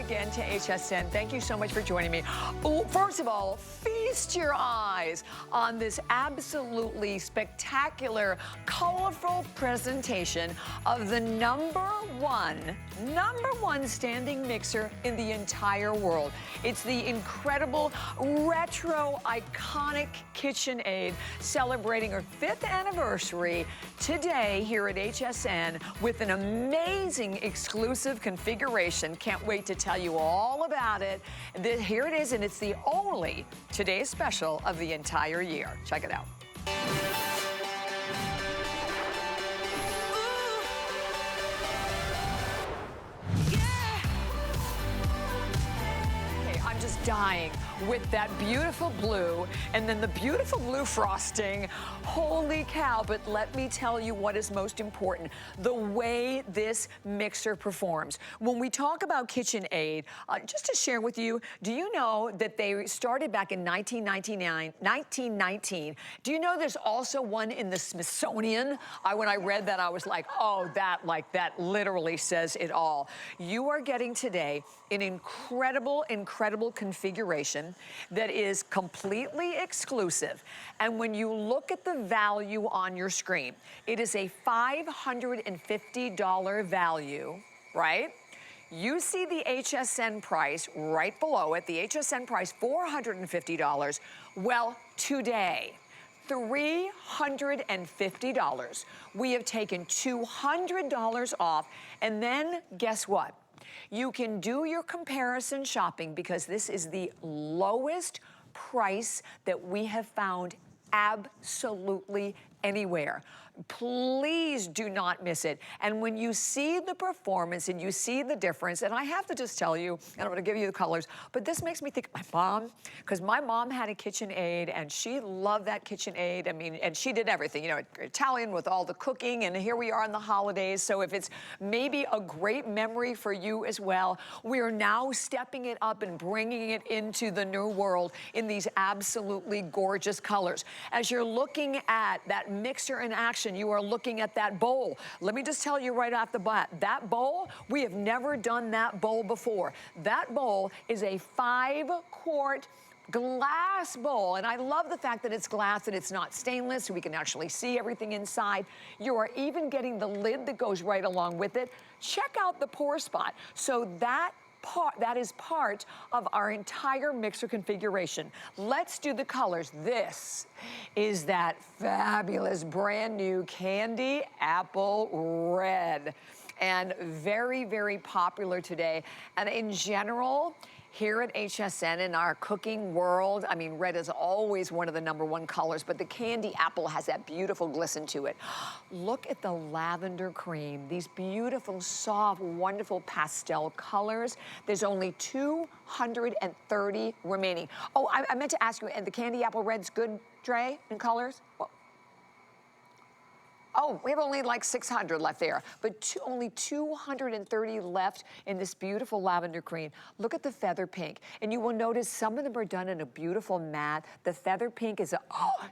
again to HSN. Thank you so much for joining me. Oh, first of all, feast your eyes on this absolutely spectacular, colorful presentation of the number one standing mixer in the entire world. It's the incredible, retro, iconic KitchenAid celebrating her 5th anniversary today here at HSN with an amazing exclusive configuration. Can't wait to tell you all about it. Here it is, and it's the only today's special of the entire year. Check it out. I'm just dying with that beautiful blue and then the beautiful blue frosting. Holy cow, but let me tell you what is most important, the way this mixer performs. When we talk about KitchenAid, just to share with you, do you know that they started back in 1919? Do you know there's also one in the Smithsonian? When I read that, I was like, oh, that literally says it all. You are getting today an incredible, incredible configuration that is completely exclusive. And when you look at the value on your screen, it is a $550 value, right? You see the HSN price right below it, the HSN price, $450. Well, today, $350. We have taken $200 off, and then guess what? You can do your comparison shopping because this is the lowest price that we have found absolutely anywhere. Please do not miss it. And when you see the performance and you see the difference, and I have to just tell you, and I'm gonna give you the colors, but this makes me think of my mom, because my mom had a KitchenAid and she loved that KitchenAid. I mean, and she did everything, you know, Italian with all the cooking, and here we are in the holidays. So if it's maybe a great memory for you as well, we are now stepping it up and bringing it into the new world in these absolutely gorgeous colors. As you're looking at that mixer in action, you are looking at that bowl. Let me just tell you right off the bat, that bowl, we have never done that bowl before. That bowl is a 5-quart glass bowl, and I love the fact that it's glass and it's not stainless, so we can actually see everything inside. You are even getting the lid that goes right along with it. Check out the pour spot. So that is part of our entire mixer configuration. Let's do the colors. This is that fabulous brand new candy apple red, and very, very popular today. And in general, here at HSN in our cooking world, I mean, red is always one of the #1 colors, but the candy apple has that beautiful glisten to it. Look at the lavender cream, these beautiful, soft, wonderful pastel colors. There's only 230 remaining. Oh, I meant to ask you, and the candy apple red's good, Dre, in colors? Well, oh, we have only like 600 left there, but only 230 left in this beautiful lavender cream. Look at the feather pink, and you will notice some of them are done in a beautiful matte. The feather pink is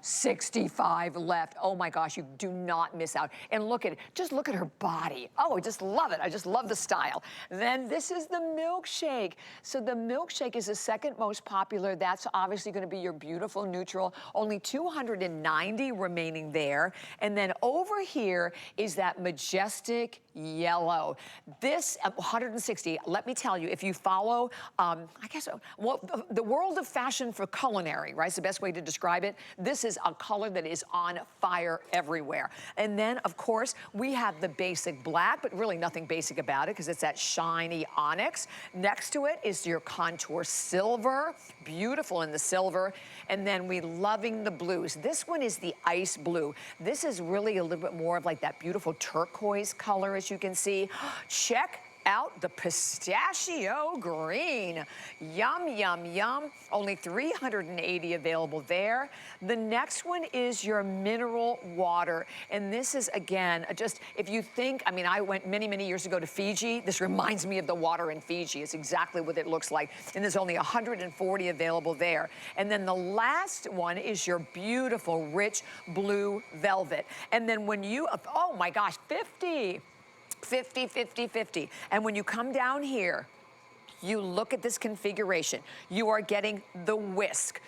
65 left. Oh my gosh, you do not miss out. And look at it, just look at her body. Oh, I just love it. I just love the style. Then this is the milkshake. So the milkshake is the second most popular. That's obviously gonna be your beautiful neutral. Only 290 remaining there. And then over here is that majestic yellow. This 160, let me tell you, if you follow, I guess, well, the world of fashion for culinary, right? It's the best way to describe it. This is a color that is on fire everywhere. And then, of course, we have the basic black, but really nothing basic about it because it's that shiny onyx. Next to it is your contour silver, beautiful in the silver. And then we loving the blues. This one is the ice blue. This is really a little bit more of like that beautiful turquoise color, as you can see. Check out the pistachio green. Yum, yum, yum. Only 380 available there. The next one is your mineral water. And this is, again, just, if you think, I mean, I went many, many years ago to Fiji. This reminds me of the water in Fiji. It's exactly what it looks like. And there's only 140 available there. And then the last one is your beautiful, rich blue velvet. And then when you, oh my gosh, 50. 50, 50, 50. And when you come down here, You look at this configuration. You are getting the whisk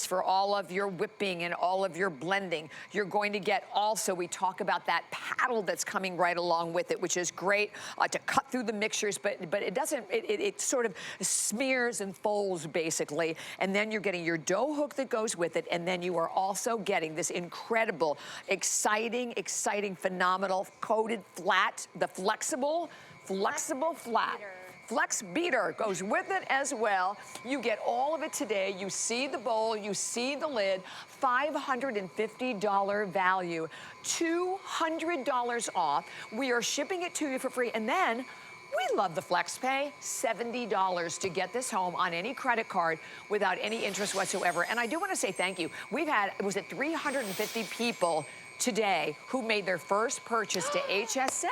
for all of your whipping and all of your blending. You're going to get also, we talk about that paddle that's coming right along with it, which is great to cut through the mixtures, but it doesn't, it sort of smears and folds basically. And then you're getting your dough hook that goes with it, and then you are also getting this incredible, exciting, phenomenal coated flat, the flexible flat. Flex beater goes with it as well. You get all of it today. You see the bowl, you see the lid, $550 value, $200 off. We are shipping it to you for free, and then we love the flex pay, $70 to get this home on any credit card without any interest whatsoever. And I do want to say thank you. We've had, was it 350 people today who made their first purchase to HSN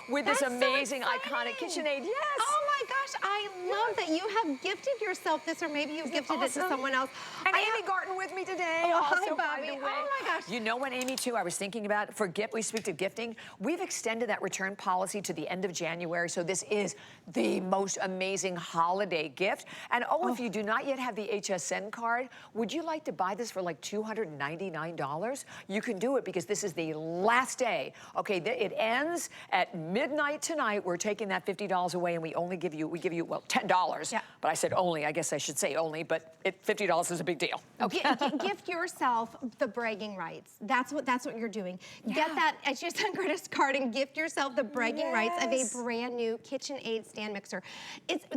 with this amazing, iconic KitchenAid. Yes. Oh my gosh, I love that you have gifted yourself this, or maybe you've gifted it to someone else. And Amy Garten with me today. Oh, also, hi, Bobby. by the way. Oh my gosh. You know what, Amy, too, I was thinking about, for gift, we speak to gifting, we've extended that return policy to the end of January, so this is the most amazing holiday gift. And if you do not yet have the HSN card, would you like to buy this for like $299? You can do it because this is the last day. Okay, it ends at midnight tonight. We're taking that $50 away, and we give you, well, $10. Yeah. But I said only, I guess I should say only, but $50 is a big deal. Okay. Gift yourself the bragging rights. That's what you're doing. Yeah. Get that HSN credit card and gift yourself the bragging rights of a brand new KitchenAid stand mixer.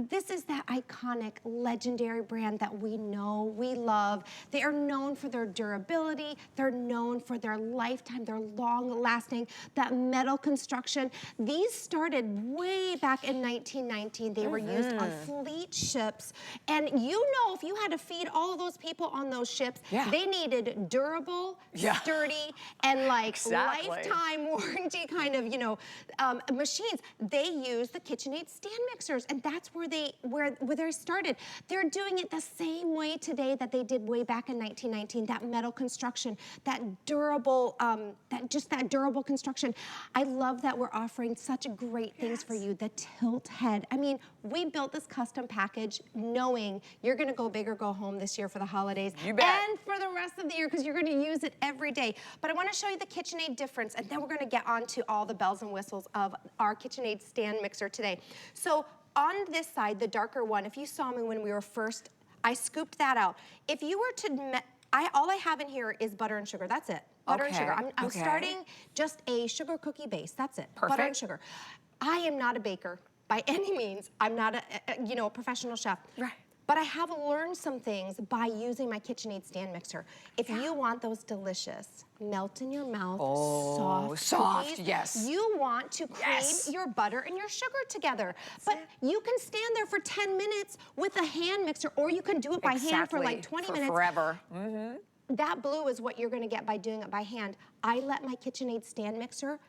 This is that iconic, legendary brand that we know, we love. They are known for their durability. They're known for their lifetime, their long-lasting, that metal construction. These started way back in 1919. They were used on fleet ships. And you know, if you had to feed all of those people on those ships, they needed durable, sturdy, and like lifetime warranty kind of, machines. They use the KitchenAid stand mixers, and that's where they started. They're doing it the same way today that they did way back in 1919. That metal construction, that durable, that durable construction. I love that we're offering such great things for you. The tilt head. I mean, we built this custom package knowing you're going to go big or go home this year for the holidays. You bet. And for the rest of the year, because you're going to use it every day. But I want to show you the KitchenAid difference, and then we're going to get on to all the bells and whistles of our KitchenAid stand mixer today. So on this side, the darker one, if you saw me when we were first, I scooped that out. If you were to, all I have in here is butter and sugar. That's it. Butter and sugar. I'm starting just a sugar cookie base. That's it. Perfect. Butter and sugar. I am not a baker by any means. I'm not a professional chef. Right. But I have learned some things by using my KitchenAid stand mixer. If you want those delicious, melt in your mouth, soft cookies, yes. You want to cream your butter and your sugar together. But you can stand there for 10 minutes with a hand mixer, or you can do it by hand for like 20 minutes. Forever. That blue is what you're gonna get by doing it by hand. I let my KitchenAid stand mixer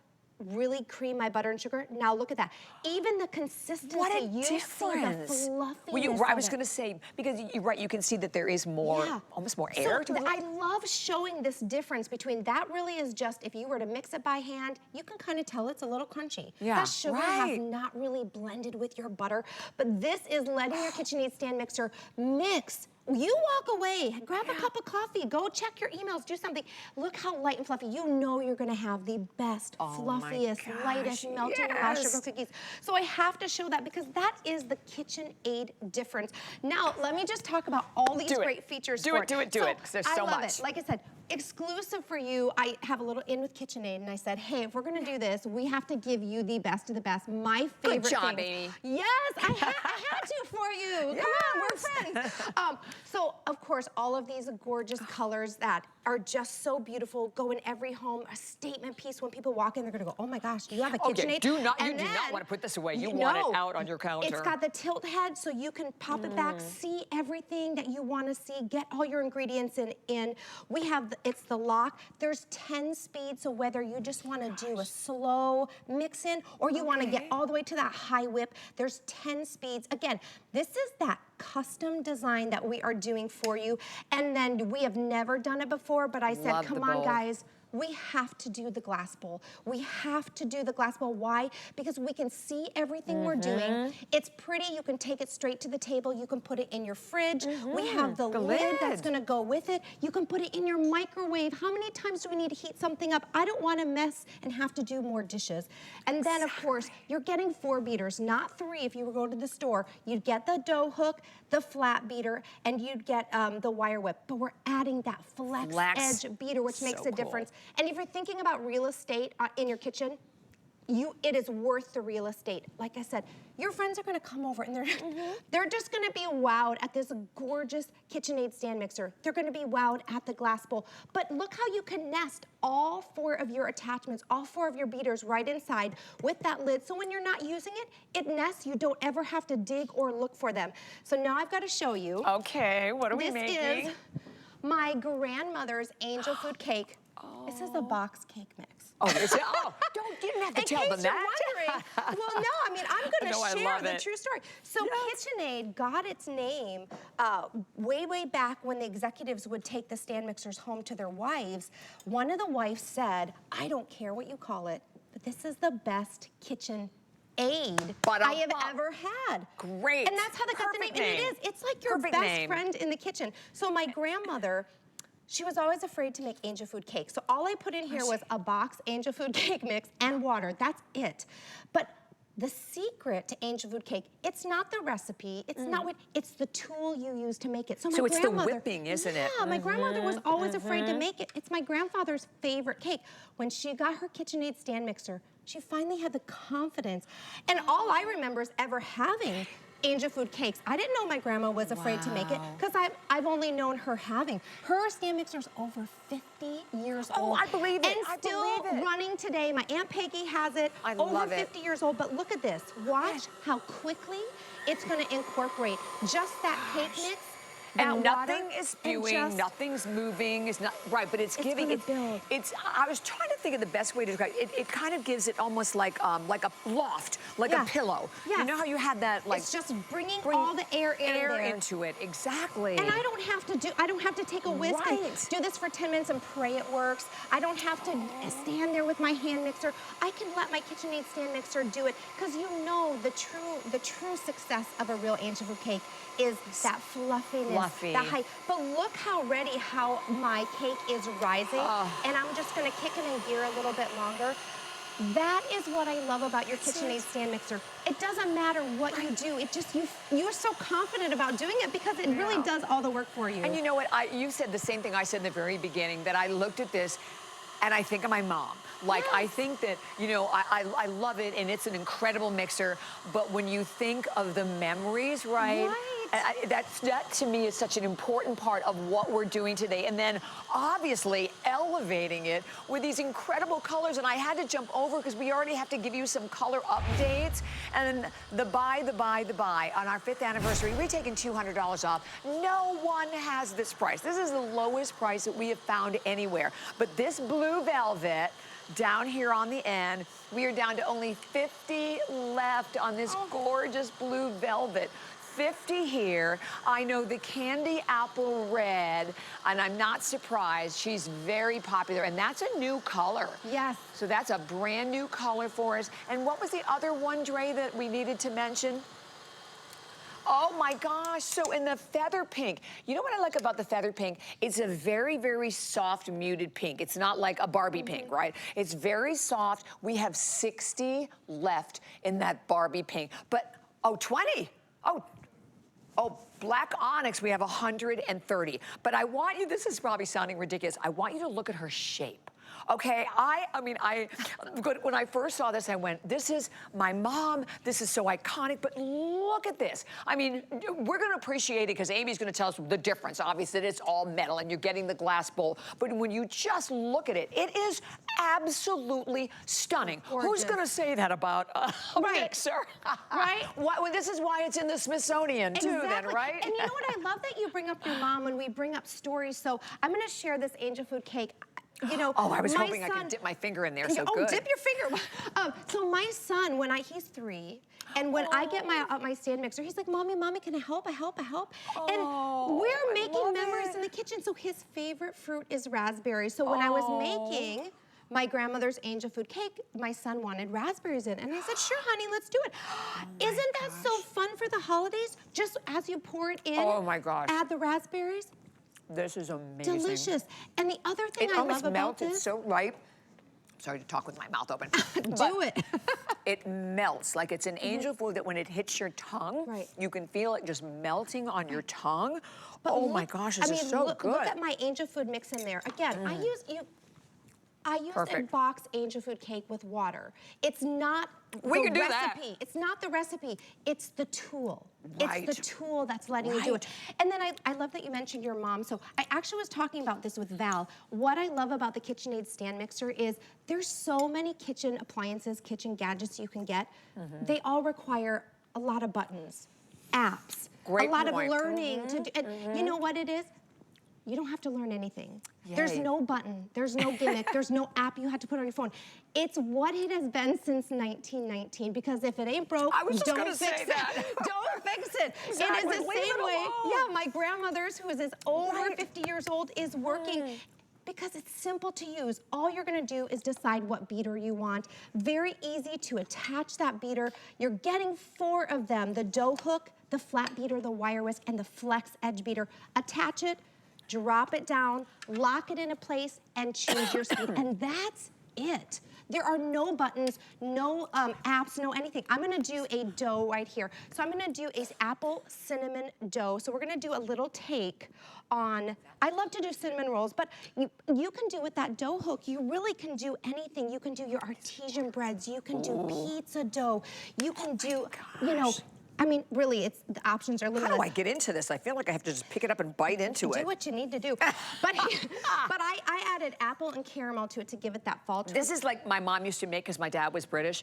really cream my butter and sugar. Now look at that. Even the consistency, what a you difference. See the fluffiness Well, I was going to say, because you're right, you can see that there is more, almost more air to it. I love showing this difference between that. Really is just, if you were to mix it by hand, you can kind of tell it's a little crunchy. Yeah, that sugar has not really blended with your butter, but this is letting your KitchenAid stand mixer mix. You walk away, grab a cup of coffee, go check your emails, do something. Look how light and fluffy. You know you're gonna have the best, fluffiest, lightest, melting sugar cookies. So I have to show that because that is the KitchenAid difference. Now, let me just talk about all these great features. Do it, because there's so much. I love it. Like I said, exclusive for you, I have a little in with KitchenAid, and I said, hey, if we're gonna do this, we have to give you the best of the best. My favorite Good job, Amy. Yes, I had to for you. Come on, we're friends. So, of course, all of these gorgeous colors that are just so beautiful go in every home, a statement piece. When people walk in, they're gonna go, oh my gosh, do you have a KitchenAid? You do not want to put this away. You want it out on your counter. It's got the tilt head, so you can pop it back, see everything that you want to see, get all your ingredients in. We have, it's the lock. There's 10 speeds, so whether you just want to do a slow mix in or you want to get all the way to that high whip, there's 10 speeds. Again, this is that custom design that we are doing for you. And then we have never done it before, but I said, come on, guys. we have to do the glass bowl. We have to do the glass bowl. Why? Because we can see everything we're doing. It's pretty. You can take it straight to the table. You can put it in your fridge. We have the lid that's going to go with it. You can put it in your microwave. How many times do we need to heat something up? I don't want to mess and have to do more dishes. And then, of course, you're getting 4 beaters, not 3 if you were go to the store. You'd get the dough hook, the flat beater, and you'd get the wire whip. But we're adding that flex edge beater, which makes a difference. And if you're thinking about real estate in your kitchen, it is worth the real estate. Like I said, your friends are gonna come over and they're just gonna be wowed at this gorgeous KitchenAid stand mixer. They're gonna be wowed at the glass bowl. But look how you can nest all 4 of your attachments, all 4 of your beaters right inside with that lid. So when you're not using it, it nests. You don't ever have to dig or look for them. So now I've gotta show you. Okay, what are we making? This is my grandmother's angel food cake. This is a box cake mix. Oh, is it? Oh, you didn't have to tell them that. Wondering, well, no, I mean, I'm going to share the true story. So KitchenAid got its name way back when the executives would take the stand mixers home to their wives. One of the wives said, I don't care what you call it, but this is the best KitchenAid I have ever had. Great. And that's how they got the name. And it is. It's like your best friend in the kitchen. So my grandmother, she was always afraid to make angel food cake. So all I put in here was a box angel food cake mix and water. That's it. But the secret to angel food cake, it's not the recipe, it's not what, it's the tool you use to make it. So it's the whipping, isn't it? Yeah, my grandmother was always afraid to make it. It's my grandfather's favorite cake. When she got her KitchenAid stand mixer, she finally had the confidence. And all I remember is ever having angel food cakes. I didn't know my grandma was afraid to make it because I've only known her having. Her stand mixer's over 50 years old. Oh, I believe it. And still running today. My Aunt Peggy has it. I over love 50 years old. But look at this. Watch how quickly it's going to incorporate just that cake mix. And nothing is spewing, nothing's moving, it's not right, but it's giving I was trying to think of the best way to describe it. It kind of gives it almost like a loft, like a pillow. Yes. You know how you had that like it's just bringing all the air into it. Exactly. And I don't have to take a whisk and do this for 10 minutes and pray it works. I don't have to stand there with my hand mixer. I can let my KitchenAid stand mixer do it because you know the true success of a real angel food cake is that fluffiness, that height. But look how my cake is rising. And I'm just gonna kick it in gear a little bit longer. That is what I love about your KitchenAid stand mixer. It doesn't matter what you do. It just, you're so confident about doing it because it really does all the work for you. And you know what, you said the same thing I said in the very beginning, that I looked at this and I think of my mom. Like, I think that, you know, I love it and it's an incredible mixer, but when you think of the memories, that to me is such an important part of what we're doing today. And then obviously elevating it with these incredible colors. And I had to jump over because we already have to give you some color updates. And then the buy. On our 5th anniversary, we've taken $200 off. No one has this price. This is the lowest price that we have found anywhere. But this blue velvet, down here on the end, we are down to only 50 left on this gorgeous blue velvet. 50 here. I know the candy apple red, and I'm not surprised. She's very popular, and that's a new color. Yes. So that's a brand new color for us. And what was the other one, Dre, that we needed to mention? Oh my gosh, so in the feather pink, you know what I like about the feather pink? It's a very, very soft, muted pink. It's not like a Barbie pink, right? It's very soft. We have 60 left in that Barbie pink. But, 20. Oh, black onyx, we have 130. But I want you, this is probably sounding ridiculous, I want you to look at her shape. Okay, when I first saw this, I went, this is my mom, this is so iconic, but look at this. I mean, we're gonna appreciate it because Amy's gonna tell us the difference. Obviously, that it's all metal and you're getting the glass bowl, but when you just look at it, it is absolutely stunning. Gorgeous. Who's gonna say that about a mixer? Right? Well, this is why it's in the Smithsonian too, then, right? And you know what, I love that you bring up your mom when we bring up stories. So I'm gonna share this angel food cake. You know, I was hoping I could dip my finger in there, so good. Oh, dip your finger. So my my son, he's 3, and when I get my stand mixer, he's like, Mommy, can I help? And we're making memories in the kitchen. So his favorite fruit is raspberries. So when I was making my grandmother's angel food cake, my son wanted raspberries in. And I said, sure, honey, let's do it. Isn't that so fun for the holidays? Just as you pour it in, add the raspberries. This is amazing. Delicious. And the other thing I love about this. It's so ripe. Sorry to talk with my mouth open. Do it. It melts like it's an angel food that when it hits your tongue, you can feel it just melting on your tongue. But oh my gosh, this is so good. Look at my angel food mix in there. Again, I use a box angel food cake with water. It's not the recipe. It's not the recipe. It's the tool. It's the tool that's letting you do it. And then I love that you mentioned your mom. So I actually was talking about this with Val. What I love about the KitchenAid stand mixer is there's so many kitchen appliances, kitchen gadgets you can get. They all require a lot of buttons, apps, a lot of learning to do. And you know what it is? You don't have to learn anything. Yay. There's no button, there's no gimmick, there's no app you have to put on your phone. It's what it has been since 1919, because if it ain't broke, don't fix it. Don't fix it. Exactly. It is the same way, my grandmother's, who is over 50 years old, is working. Because it's simple to use. All you're gonna do is decide what beater you want. Very easy to attach that beater. You're getting 4 of them: the dough hook, the flat beater, the wire whisk, and the flex edge beater. Attach it, drop it down, lock it into place, and change your speed. And that's it. There are no buttons, no apps, no anything. I'm gonna do a dough right here. So I'm gonna do a apple cinnamon dough. So we're gonna do a little take on, I love to do cinnamon rolls, but you can do with that dough hook, you really can do anything. You can do your artesian breads, you can do pizza dough, you can do, you know, I mean, really, the options are limitless. How do I get into this? I feel like I have to just pick it up and bite into it. Do what you need to do. But I added apple and caramel to it to give it that fall twist. This is like my mom used to make, because my dad was British.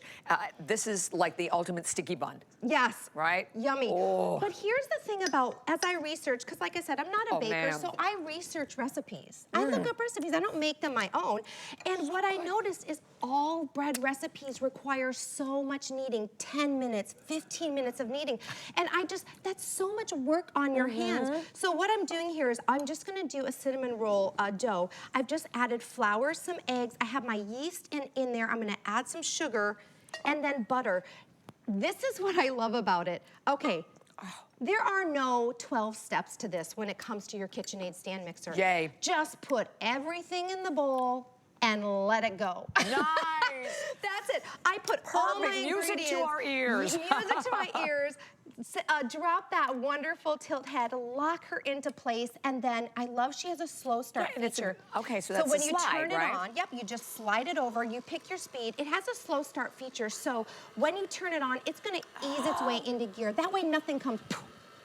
This is like the ultimate sticky bun. Yes. Right? Yummy. But here's the thing about, as I research, because like I said, I'm not a baker, so I research recipes. I look up recipes. I don't make them my own. And what I noticed is all bread recipes require so much kneading, 10 minutes, 15 minutes of kneading. And that's so much work on your hands. So what I'm doing here is I'm just gonna do a cinnamon roll dough. I've just added flour, some eggs. I have my yeast in there. I'm gonna add some sugar and then butter. This is what I love about it. Okay. There are no 12 steps to this when it comes to your KitchenAid stand mixer. Yay. Just put everything in the bowl and let it go. Nice. That's it. I put all my ingredients. Music to our ears. Music to my ears. Drop that wonderful tilt head, lock her into place, and then I love she has a slow start feature. Okay, so that's when a you slide, turn it on, you just slide it over, you pick your speed. It has a slow start feature, so when you turn it on, it's gonna ease its way into gear. That way nothing comes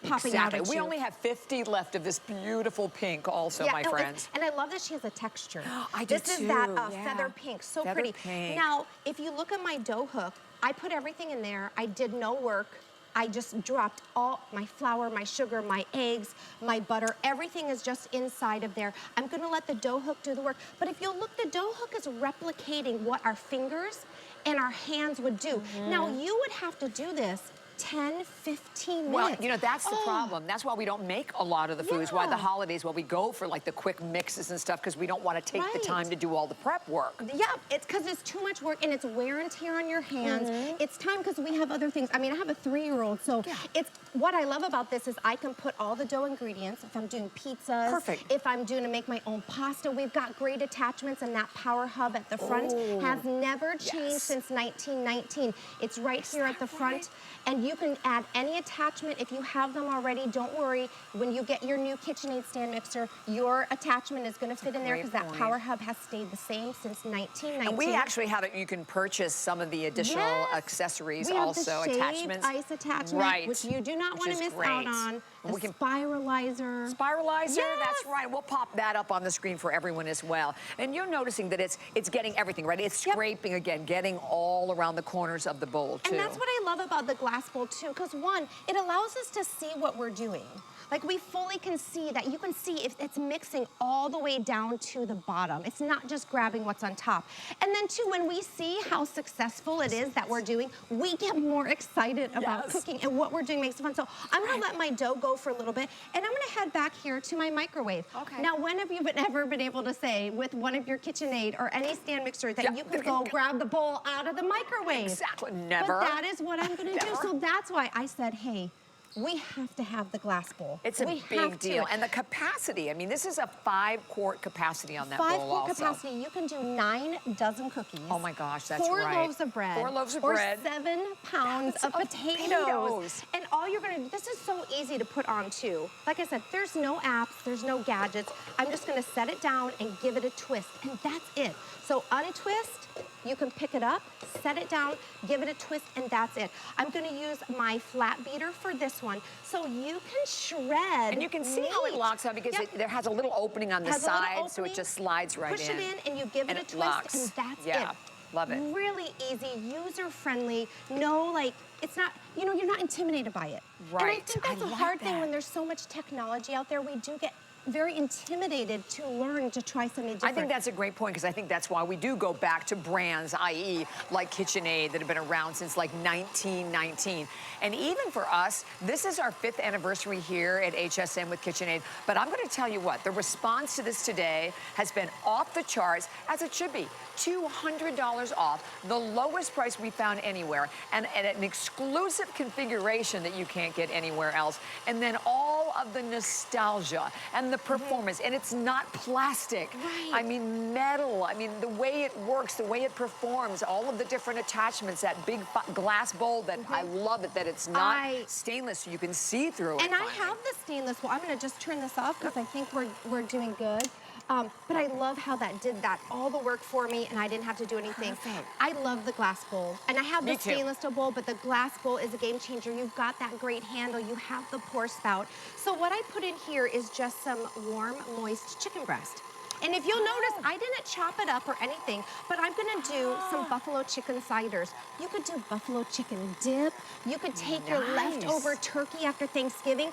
popping out at you. We only have 50 left of this beautiful pink also, my friends. And I love that she has a texture. I do too. This is that feather pink, so pretty. Pink. Now, if you look at my dough hook, I put everything in there. I did no work. I just dropped all my flour, my sugar, my eggs, my butter. Everything is just inside of there. I'm gonna let the dough hook do the work. But if you look, the dough hook is replicating what our fingers and our hands would do. Now, you would have to do this 10, 15 minutes. Well, you know, that's the problem. That's why we don't make a lot of the foods. Why the holidays, we go for like the quick mixes and stuff, because we don't want to take the time to do all the prep work. Yeah, it's because it's too much work and it's wear and tear on your hands. It's time because we have other things. I mean, I have a 3-year-old, so it's what I love about this is I can put all the dough ingredients. If I'm doing pizzas, if I'm doing to make my own pasta, we've got great attachments, and that power hub at the front has never changed since 1919. It's right here at the front. And you can add any attachment if you have them already. Don't worry, when you get your new KitchenAid stand mixer, your attachment is gonna fit in there because that power hub has stayed the same since 1919. And we actually have it, you can purchase some of the additional accessories we have also, the shaved attachments. ice attachment, which you do not want to miss out on. And we can spiralizer. Spiralizer, Yes. that's right. We'll pop that up on the screen for everyone as well. And you're noticing that it's getting everything, right? It's scraping again, getting all around the corners of the bowl, too. And that's what I love about the glass bowl, too, because one, it allows us to see what we're doing. Like, we fully can see that. You can see if it's mixing all the way down to the bottom. It's not just grabbing what's on top. And then, too, when we see how successful it is that we're doing, we get more excited about cooking, and what we're doing makes it fun. So I'm gonna let my dough go for a little bit, and I'm gonna head back here to my microwave. Okay. Now, when have you ever been able to say with one of your KitchenAid or any stand mixer that you can go grab the bowl out of the microwave? Exactly, never. But that is what I'm gonna do. So that's why I said, hey, we have to have the glass bowl. It's a big deal. And the capacity, I mean, this is a 5-quart capacity on that bowl also. 5-quart capacity, you can do 9 dozen cookies. Oh my gosh, that's 4 right. loaves of bread. 4 loaves of or bread. 7 pounds of potatoes. And all you're gonna do, this is so easy to put on too. Like I said, there's no apps, there's no gadgets. I'm just gonna set it down and give it a twist, and that's it. So untwist, you can pick it up, set it down, give it a twist, and that's it. I'm gonna use my flat beater for this one, so you can shred. And you can see how it locks up because there has a little opening on the side, so it just slides right in. Push it in, and you give it a twist, and that's it. Love it. Really easy, user-friendly. No, like, it's not, you know, you're not intimidated by it. Right. And I think that's a hard thing when there's so much technology out there. We do get very intimidated to learn to try something different. I think that's a great point, because I think that's why we do go back to brands, i.e. like KitchenAid, that have been around since like 1919. And even for us, this is our 5th anniversary here at HSN with KitchenAid. But I'm gonna tell you what, the response to this today has been off the charts, as it should be. $200 off, the lowest price we found anywhere, and at an exclusive configuration that you can't get anywhere else. And then all of the nostalgia and the performance, and it's not plastic. Right. I mean, metal. I mean, the way it works, the way it performs, all of the different attachments, that big glass bowl that I love it, that it's not stainless, so you can see through it. And I have the stainless bowl. I'm gonna just turn this off because I think we're doing good. But I love how that did all the work for me, and I didn't have to do anything. Perfect. I love the glass bowl. And I have the stainless steel bowl, but the glass bowl is a game changer. You've got that great handle. You have the pour spout. So what I put in here is just some warm, moist chicken breast. And if you'll notice, I didn't chop it up or anything, but I'm gonna do some buffalo chicken ciders. You could do buffalo chicken dip. You could take your leftover turkey after Thanksgiving,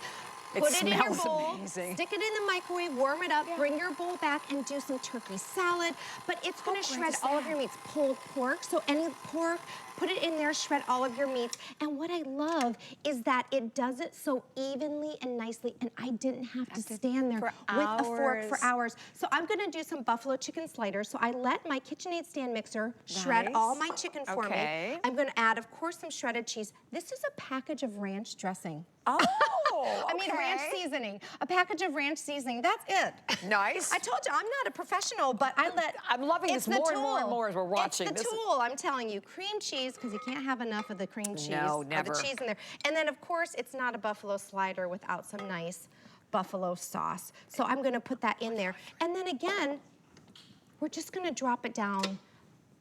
put it in your bowl, stick it in the microwave, warm it up, bring your bowl back, and do some turkey salad. But it's gonna shred all of your meats. Pulled pork, so any pork, put it in there, shred all of your meats. And what I love is that it does it so evenly and nicely, and I didn't have to stand there with a fork for hours. So I'm gonna do some buffalo chicken sliders. So I let my KitchenAid stand mixer shred all my chicken for me. I'm gonna add, of course, some shredded cheese. This is a package of ranch dressing. Oh, I mean, ranch seasoning. A package of ranch seasoning. That's it. Nice. I told you, I'm not a professional, but I'm loving this more and more and more as we're watching. It's the tool, I'm telling you. Cream cheese, because you can't have enough of the cream cheese. No, never. Or the cheese in there. And then, of course, it's not a buffalo slider without some nice buffalo sauce. So I'm gonna put that in there. And then again, we're just gonna drop it down,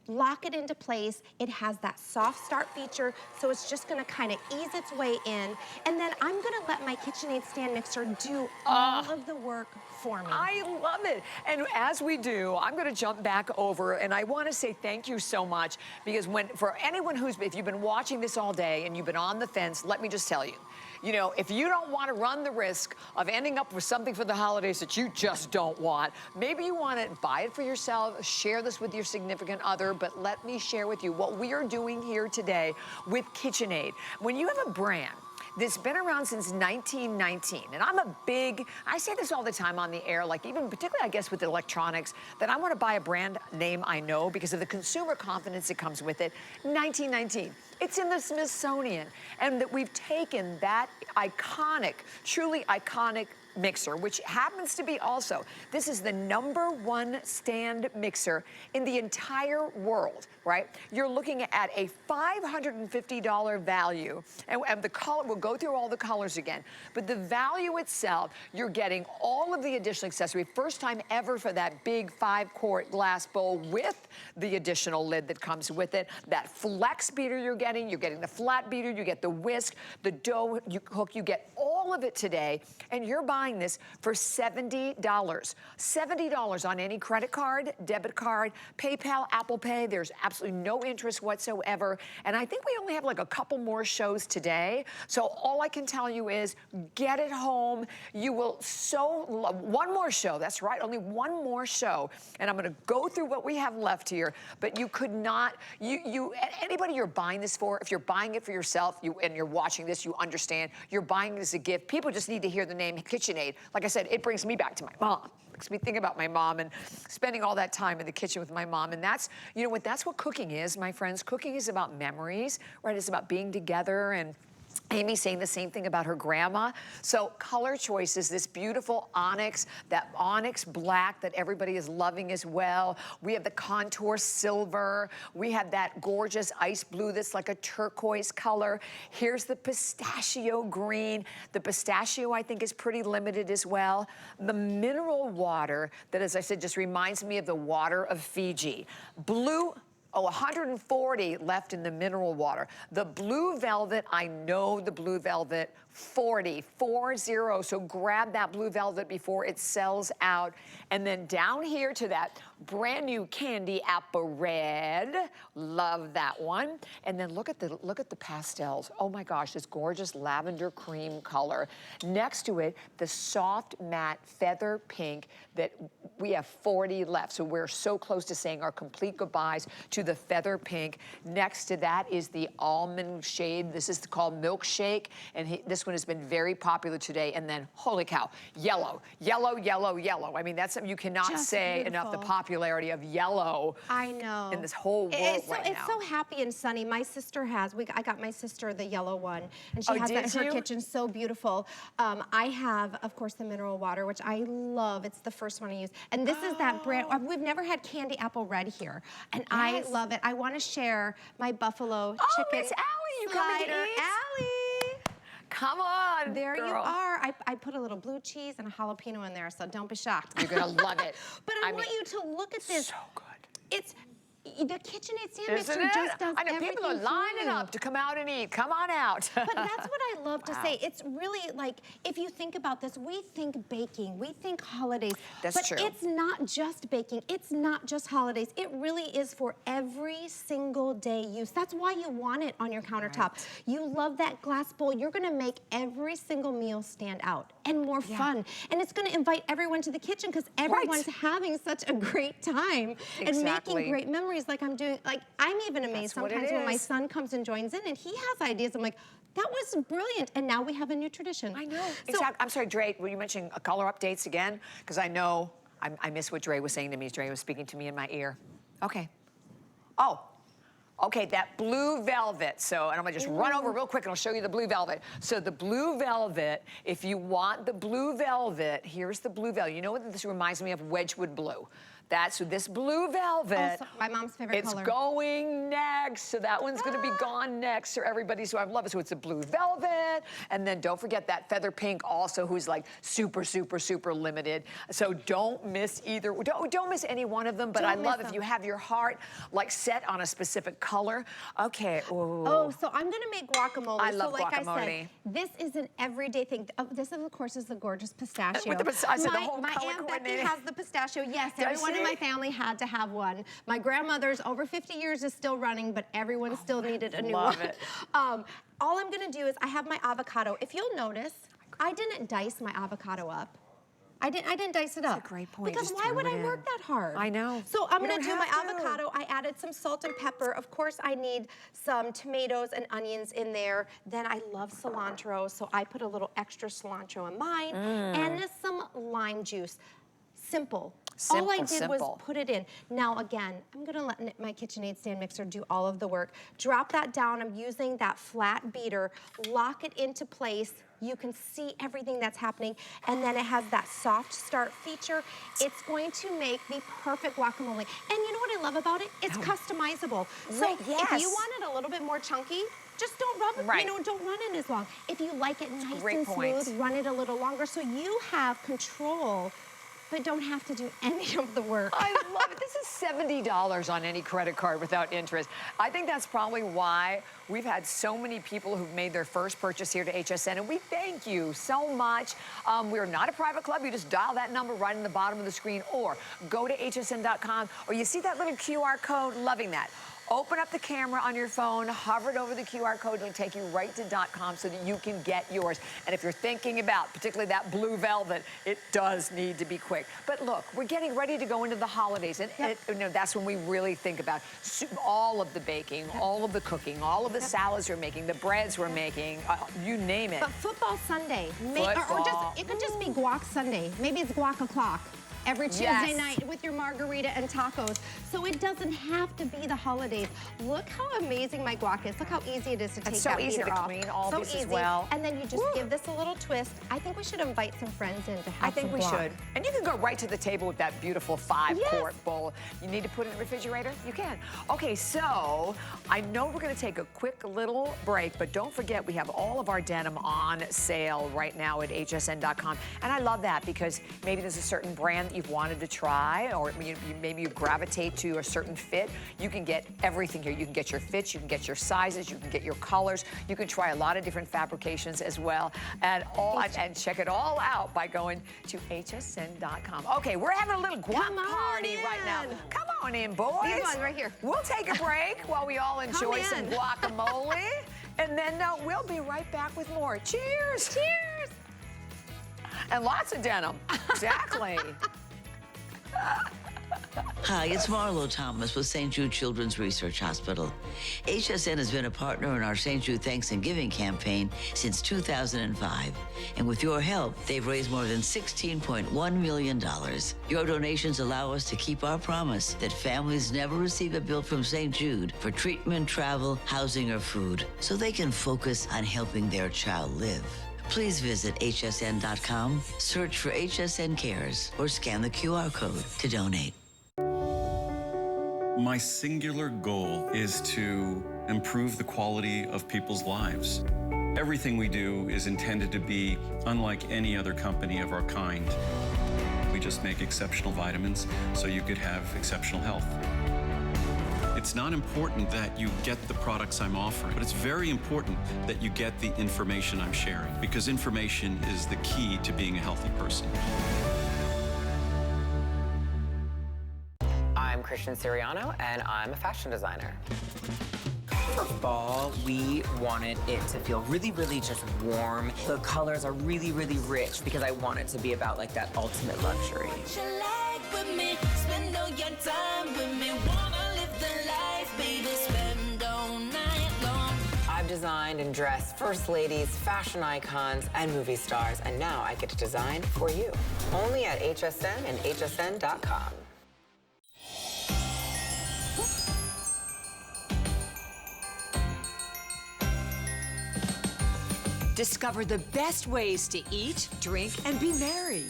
lock it into place. It has that soft start feature, so it's just gonna kind of ease its way in. And then I'm gonna let my KitchenAid stand mixer do all of the work for me. I love it. And as we do, I'm gonna jump back over, and I wanna say thank you so much, because for anyone if you've been watching this all day and you've been on the fence, let me just tell you, you know, if you don't want to run the risk of ending up with something for the holidays that you just don't want, maybe you want to buy it for yourself, share this with your significant other, but let me share with you what we are doing here today with KitchenAid. When you have a brand that's been around since 1919, and I say this all the time on the air, like even particularly I guess with electronics, that I want to buy a brand name I know because of the consumer confidence that comes with it. 1919. It's in the Smithsonian, and that we've taken that iconic, truly iconic mixer, which happens to be also, this is the #1 stand mixer in the entire world, right? You're looking at a $550 value, and the color, we'll go through all the colors again, but the value itself, you're getting all of the additional accessory, first time ever for that big 5-quart glass bowl with the additional lid that comes with it, that flex beater you're getting the flat beater, you get the whisk, the dough hook, you get all of it today, and you're buying this for $70. $70 on any credit card, debit card, PayPal, Apple Pay. There's absolutely no interest whatsoever. And I think we only have like a couple more shows today. So all I can tell you is get it home. You will so love one more show. That's right, only one more show. And I'm gonna go through what we have left here, but you could not, anybody you're buying this for, if you're buying it for yourself, and you're watching this, you understand, you're buying it as a gift. People just need to hear the name KitchenAid. Like I said, it brings me back to my mom. Makes me think about my mom and spending all that time in the kitchen with my mom. And that's, you know what, that's what cooking is, my friends. Cooking is about memories, right? It's about being together, and Amy saying the same thing about her grandma. So color choices, this beautiful onyx, that onyx black that everybody is loving as well. We have the contour silver. We have that gorgeous ice blue that's like a turquoise color. Here's the pistachio green. The pistachio, I think, is pretty limited as well. The mineral water that, as I said, just reminds me of the water of Fiji. Blue. Oh, 140 left in the mineral water. The blue velvet, I know the blue velvet, 40. So grab that blue velvet before it sells out. And then down here to that brand new candy apple red. Love that one. And then look at the pastels. Oh my gosh, this gorgeous lavender cream color. Next to it, the soft matte feather pink that we have 40 left. So we're so close to saying our complete goodbyes to the feather pink. Next to that is the almond shade. This is called Milkshake. And this one has been very popular today. And then, holy cow, yellow, yellow, yellow, yellow. I mean, that's something you cannot Just say beautiful. enough, the popularity of yellow. I know. In this whole world it's now. so happy and sunny. My sister has, I got my sister the yellow one, and she has that in her kitchen, so beautiful. I have, of course, the mineral water, which I love. It's the first one I use. And this is that brand, we've never had candy apple red here, and I love it. I want to share my buffalo chicken Miss Allie, you coming to eat? Allie. Come on, There girl. you are. I put a little blue cheese and a jalapeno in there, so don't be shocked. You're gonna love it. But I want you to look at this. So good. It's the KitchenAid stand mixer Isn't it? just does I know everything people are lining for you. up to come out and eat. Come on out. But that's what I love to say. It's really like, if you think about this, we think baking, we think holidays. That's true. But it's not just baking. It's not just holidays. It really is for every single day use. That's why you want it on your countertop. Right. You love that glass bowl. You're gonna make every single meal stand out and more fun. And it's gonna invite everyone to the kitchen because everyone's having such a great time and making great memories like I'm doing. Like, I'm even amazed sometimes when my son comes and joins in and he has ideas. I'm like, that was brilliant. And now we have a new tradition. I know. Exactly. I'm sorry, Dre, were you mentioning color updates again? Because I know, I miss what Dre was saying to me. Dre was speaking to me in my ear. Okay. Oh. Okay, that blue velvet. So, and I'm gonna just run over real quick and I'll show you the blue velvet. So the blue velvet, if you want the blue velvet, here's the blue velvet. You know what this reminds me of? Wedgwood blue. That's this blue velvet. Oh, my mom's favorite color. It's going next. So that one's gonna be gone next for everybody. So I love it. So it's a blue velvet. And then don't forget that feather pink also, who's like super, super, super limited. So don't miss either. Don't miss any one of them. But I love if you have your heart like set on a specific color. Okay. Ooh. Oh, so I'm gonna make guacamole. I love so like guacamole. I said, this is an everyday thing. This, of course, is the gorgeous pistachio. With the pistachio, the whole my color Aunt Becky coordinated. has the pistachio. Yes, everyone in my family had to have one. My grandmother's over 50 years is still running, but everyone still needed a new one. Love it. All I'm gonna do is I have my avocado. If you'll notice, I didn't dice my avocado up. I didn't dice it up. That's a great point. Because Just why threw would it I in. work that hard? I know. So I'm You gonna don't do my have to. avocado. I added some salt and pepper. Of course, I need some tomatoes and onions in there. Then I love cilantro, so I put a little extra cilantro in mine. And some lime juice. Simple. Simple, all I did was simple. put it in. Now again, I'm gonna let my KitchenAid stand mixer do all of the work. Drop that down, I'm using that flat beater, lock it into place. You can see everything that's happening, and then it has that soft start feature. It's going to make the perfect guacamole. And you know what I love about it? It's customizable. So Right, yes. if you want it a little bit more chunky, just don't rub it, Right. don't run it as long. If you like it nice great and point. smooth, run it a little longer so you have control, but don't have to do any of the work. I love it. This is $70 on any credit card without interest. I think that's probably why we've had so many people who've made their first purchase here to HSN, and we thank you so much. We're not a private club. You just dial that number right in the bottom of the screen, or go to hsn.com, or you see that little QR code, loving that. Open up the camera on your phone, hover it over the QR code, and it'll take you right to .com so that you can get yours. And if you're thinking about, particularly that blue velvet, it does need to be quick. But look, we're getting ready to go into the holidays, and that's when we really think about all of the baking, all of the cooking, all of the salads we're making, the breads we're making, you name it. But football Sunday, or it could just be guac Sunday. Maybe it's guac o'clock. Every Tuesday night with your margarita and tacos. So it doesn't have to be the holidays. Look how amazing my guac is. Look how easy it is to take that beater off. So easy to clean all these easy. as well. And then you just give this a little twist. I think we should invite some friends in to have I think we should. And you can go right to the table with that beautiful 5-quart bowl. You need to put it in the refrigerator? You can. Okay, so I know we're going to take a quick little break, but don't forget we have all of our denim on sale right now at hsn.com. And I love that because maybe there's a certain brand that you've wanted to try, or maybe you gravitate to a certain fit. You can get everything here. You can get your fits, you can get your sizes, you can get your colors. You can try a lot of different fabrications as well, and check it all out by going to hsn.com. Okay, we're having a little guac party right now. Come on in, boys. These ones right here. We'll take a break while we all enjoy some guacamole, and then we'll be right back with more. Cheers! Cheers! And lots of denim. Exactly. Hi, it's Marlo Thomas with St. Jude Children's Research Hospital. HSN has been a partner in our St. Jude Thanks and Giving campaign since 2005. And with your help, they've raised more than $16.1 million. Your donations allow us to keep our promise that families never receive a bill from St. Jude for treatment, travel, housing, or food, so they can focus on helping their child live. Please visit hsn.com, search for HSN Cares, or scan the QR code to donate. My singular goal is to improve the quality of people's lives. Everything we do is intended to be unlike any other company of our kind. We just make exceptional vitamins so you could have exceptional health. It's not important that you get the products I'm offering, but it's very important that you get the information I'm sharing, because information is the key to being a healthy person. I'm Christian Siriano, and I'm a fashion designer. For fall, we wanted it to feel really, really just warm. The colors are really, really rich because I want it to be about like that ultimate luxury. I've designed and dressed first ladies, fashion icons, and movie stars, and now I get to design for you. Only at HSN and hsn.com. Discover the best ways to eat, drink, and be merry.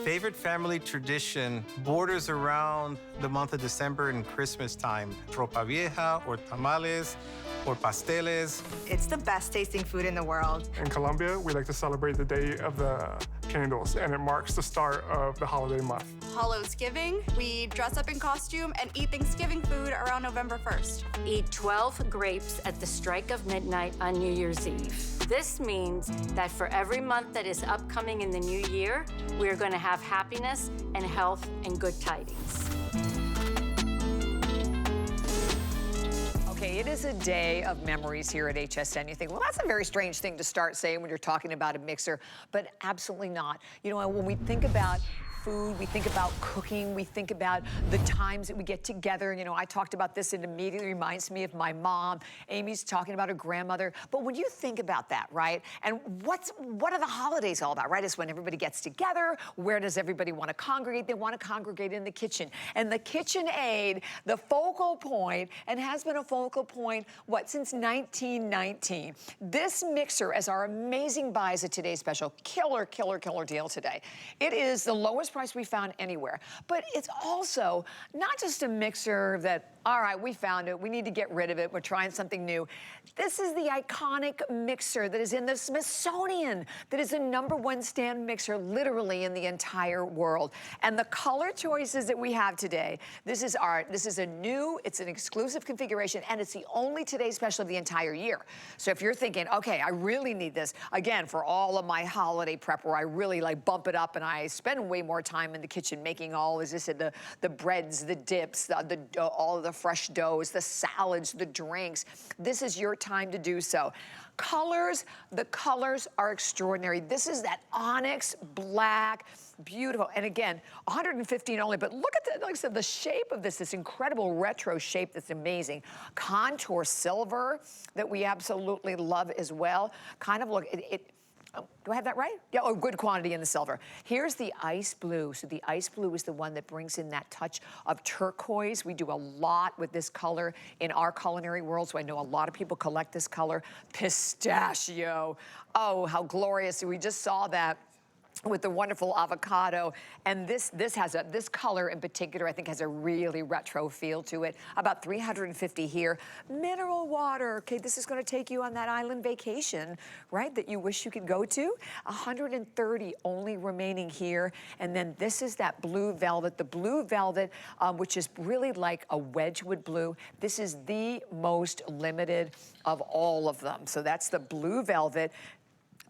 Favorite family tradition borders around the month of December and Christmas time. Ropa vieja, or tamales, or pasteles. It's the best tasting food in the world. In Colombia, we like to celebrate the Day of the Candles, and it marks the start of the holiday month. Hallowsgiving, we dress up in costume and eat Thanksgiving food around November 1st. Eat 12 grapes at the strike of midnight on New Year's Eve. This means that for every month that is upcoming in the new year, we are going to have happiness and health and good tidings. Okay, it is a day of memories here at HSN. You think, well, that's a very strange thing to start saying when you're talking about a mixer, but absolutely not. You know, when we think about food, we think about cooking, we think about the times that we get together. You know, I talked about this, it immediately reminds me of my mom. Amy's talking about her grandmother. But when you think about that, right, and what are the holidays all about, right? It's when everybody gets together. Where does everybody want to congregate? They want to congregate in the kitchen. And the KitchenAid, the focal point, and has been a focal point, what, since 1919. This mixer, as our amazing buys at today's special, killer deal today. It is the lowest price we found anywhere, but it's also not just a mixer that, all right, we found it, we need to get rid of it, we're trying something new. This is the iconic mixer that is in the Smithsonian, that is the #1 stand mixer literally in the entire world. And the color choices that we have today, this is a new, it's an exclusive configuration, and it's the only today's special of the entire year. So if you're thinking, okay, I really need this, again, for all of my holiday prep where I really like bump it up and I spend way more time in the kitchen making all, as I said, the breads, the dips, all of the fresh doughs, the salads, the drinks. This is your time to do so. Colors, the colors are extraordinary. This is that onyx black, beautiful. And again, 115 only, but look at the, like I said, the shape of this incredible retro shape that's amazing. Contour silver that we absolutely love as well. Kind of look, do I have that right? Yeah, good quantity in the silver. Here's the ice blue. So the ice blue is the one that brings in that touch of turquoise. We do a lot with this color in our culinary world, so I know a lot of people collect this color. Pistachio. Oh, how glorious. We just saw that with the wonderful avocado. And this color in particular, I think, has a really retro feel to it. About 350 here. Mineral water. Okay, this is going to take you on that island vacation, right, that you wish you could go to. 130 only remaining here. And then this is that blue velvet. The blue velvet, which is really like a Wedgwood blue. This is the most limited of all of them. So that's the blue velvet.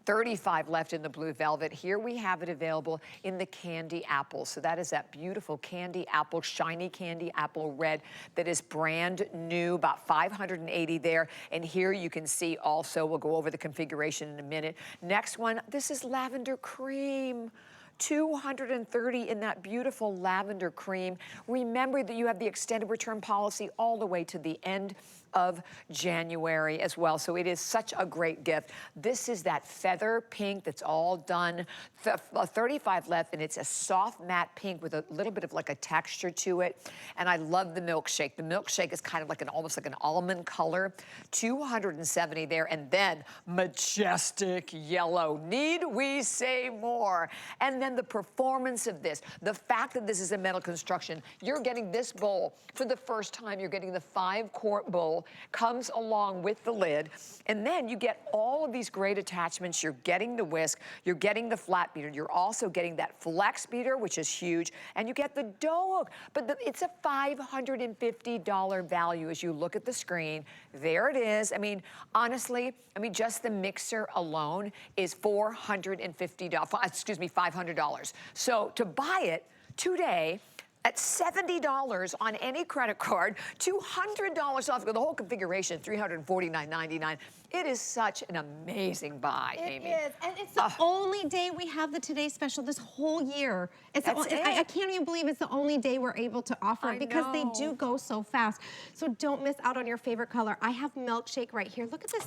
35 left in the blue velvet. Here we have it available in the candy apple. So that is that beautiful candy apple, shiny candy apple red that is brand new, about 580 there. And here you can see also, we'll go over the configuration in a minute. Next one, this is lavender cream. 230 in that beautiful lavender cream. Remember that you have the extended return policy all the way to the end of January as well. So it is such a great gift. This is that feather pink that's all done. 35 left, and it's a soft matte pink with a little bit of like a texture to it. And I love the milkshake. The milkshake is kind of like almost like an almond color. 270 there, and then majestic yellow. Need we say more? And then the performance of this, the fact that this is a metal construction, you're getting this bowl for the first time. You're getting the 5-quart bowl, comes along with the lid, and then you get all of these great attachments. You're getting the whisk, you're getting the flat beater, you're also getting that flex beater, which is huge, and you get the dough hook. But it's a $550 value as you look at the screen. There it is. I mean, honestly, just the mixer alone is $500. So to buy it today, at $70 on any credit card, $200 off, the whole configuration, $349.99. It is such an amazing buy, Amy. It is, and it's the only day we have the Today Special this whole year. I can't even believe it's the only day we're able to offer it because they do go so fast. So don't miss out on your favorite color. I have milkshake right here. Look at this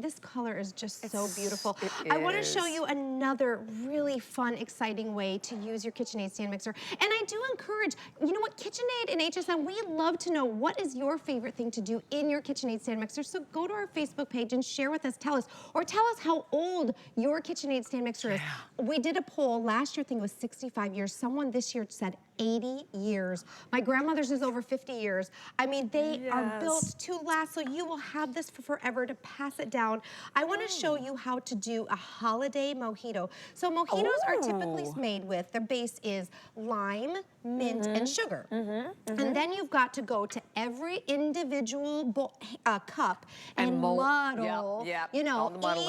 this color is just so beautiful. I want to show you another really fun, exciting way to use your KitchenAid stand mixer. And I do encourage, you know what, KitchenAid and HSN, we love to know what is your favorite thing to do in your KitchenAid stand mixer. So go to our Facebook page and share with us, tell us how old your KitchenAid stand mixer is. We did a poll last year, I think it was 65 years. Someone this year said 80 years. My grandmother's is over 50 years. I mean, they are built to last, so you will have this for forever to pass it down. I want to show you how to do a holiday mojito. So mojitos are typically made with, their base is lime, mint, and sugar. And then you've got to go to every individual cup and muddle,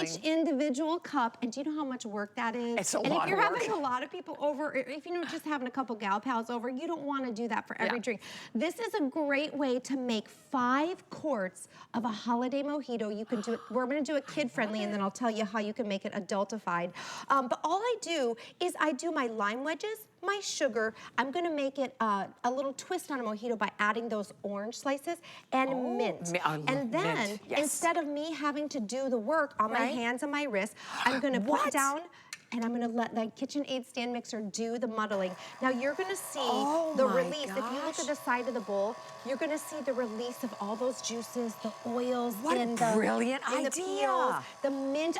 each individual cup. And do you know how much work that is? It's a lot of work. And if you're having a lot of people over, if you're just having a couple gal pals, thaws over. You don't want to do that for every Yeah. drink. This is a great way to make 5 quarts of a holiday mojito. You can do it, we're going to do it kid-friendly, and then I'll tell you how you can make it adultified. But all I do is I do my lime wedges, my sugar. I'm gonna make it a little twist on a mojito by adding those orange slices and mint. I love And then, mint. Yes. instead of me having to do the work on my hands and my wrists, I'm gonna put it down and I'm gonna let the KitchenAid stand mixer do the muddling. Now you're gonna see the release. If you look at the side of the bowl, you're gonna see the release of all those juices, the oils, What and a the, brilliant and the idea. peels, the mint.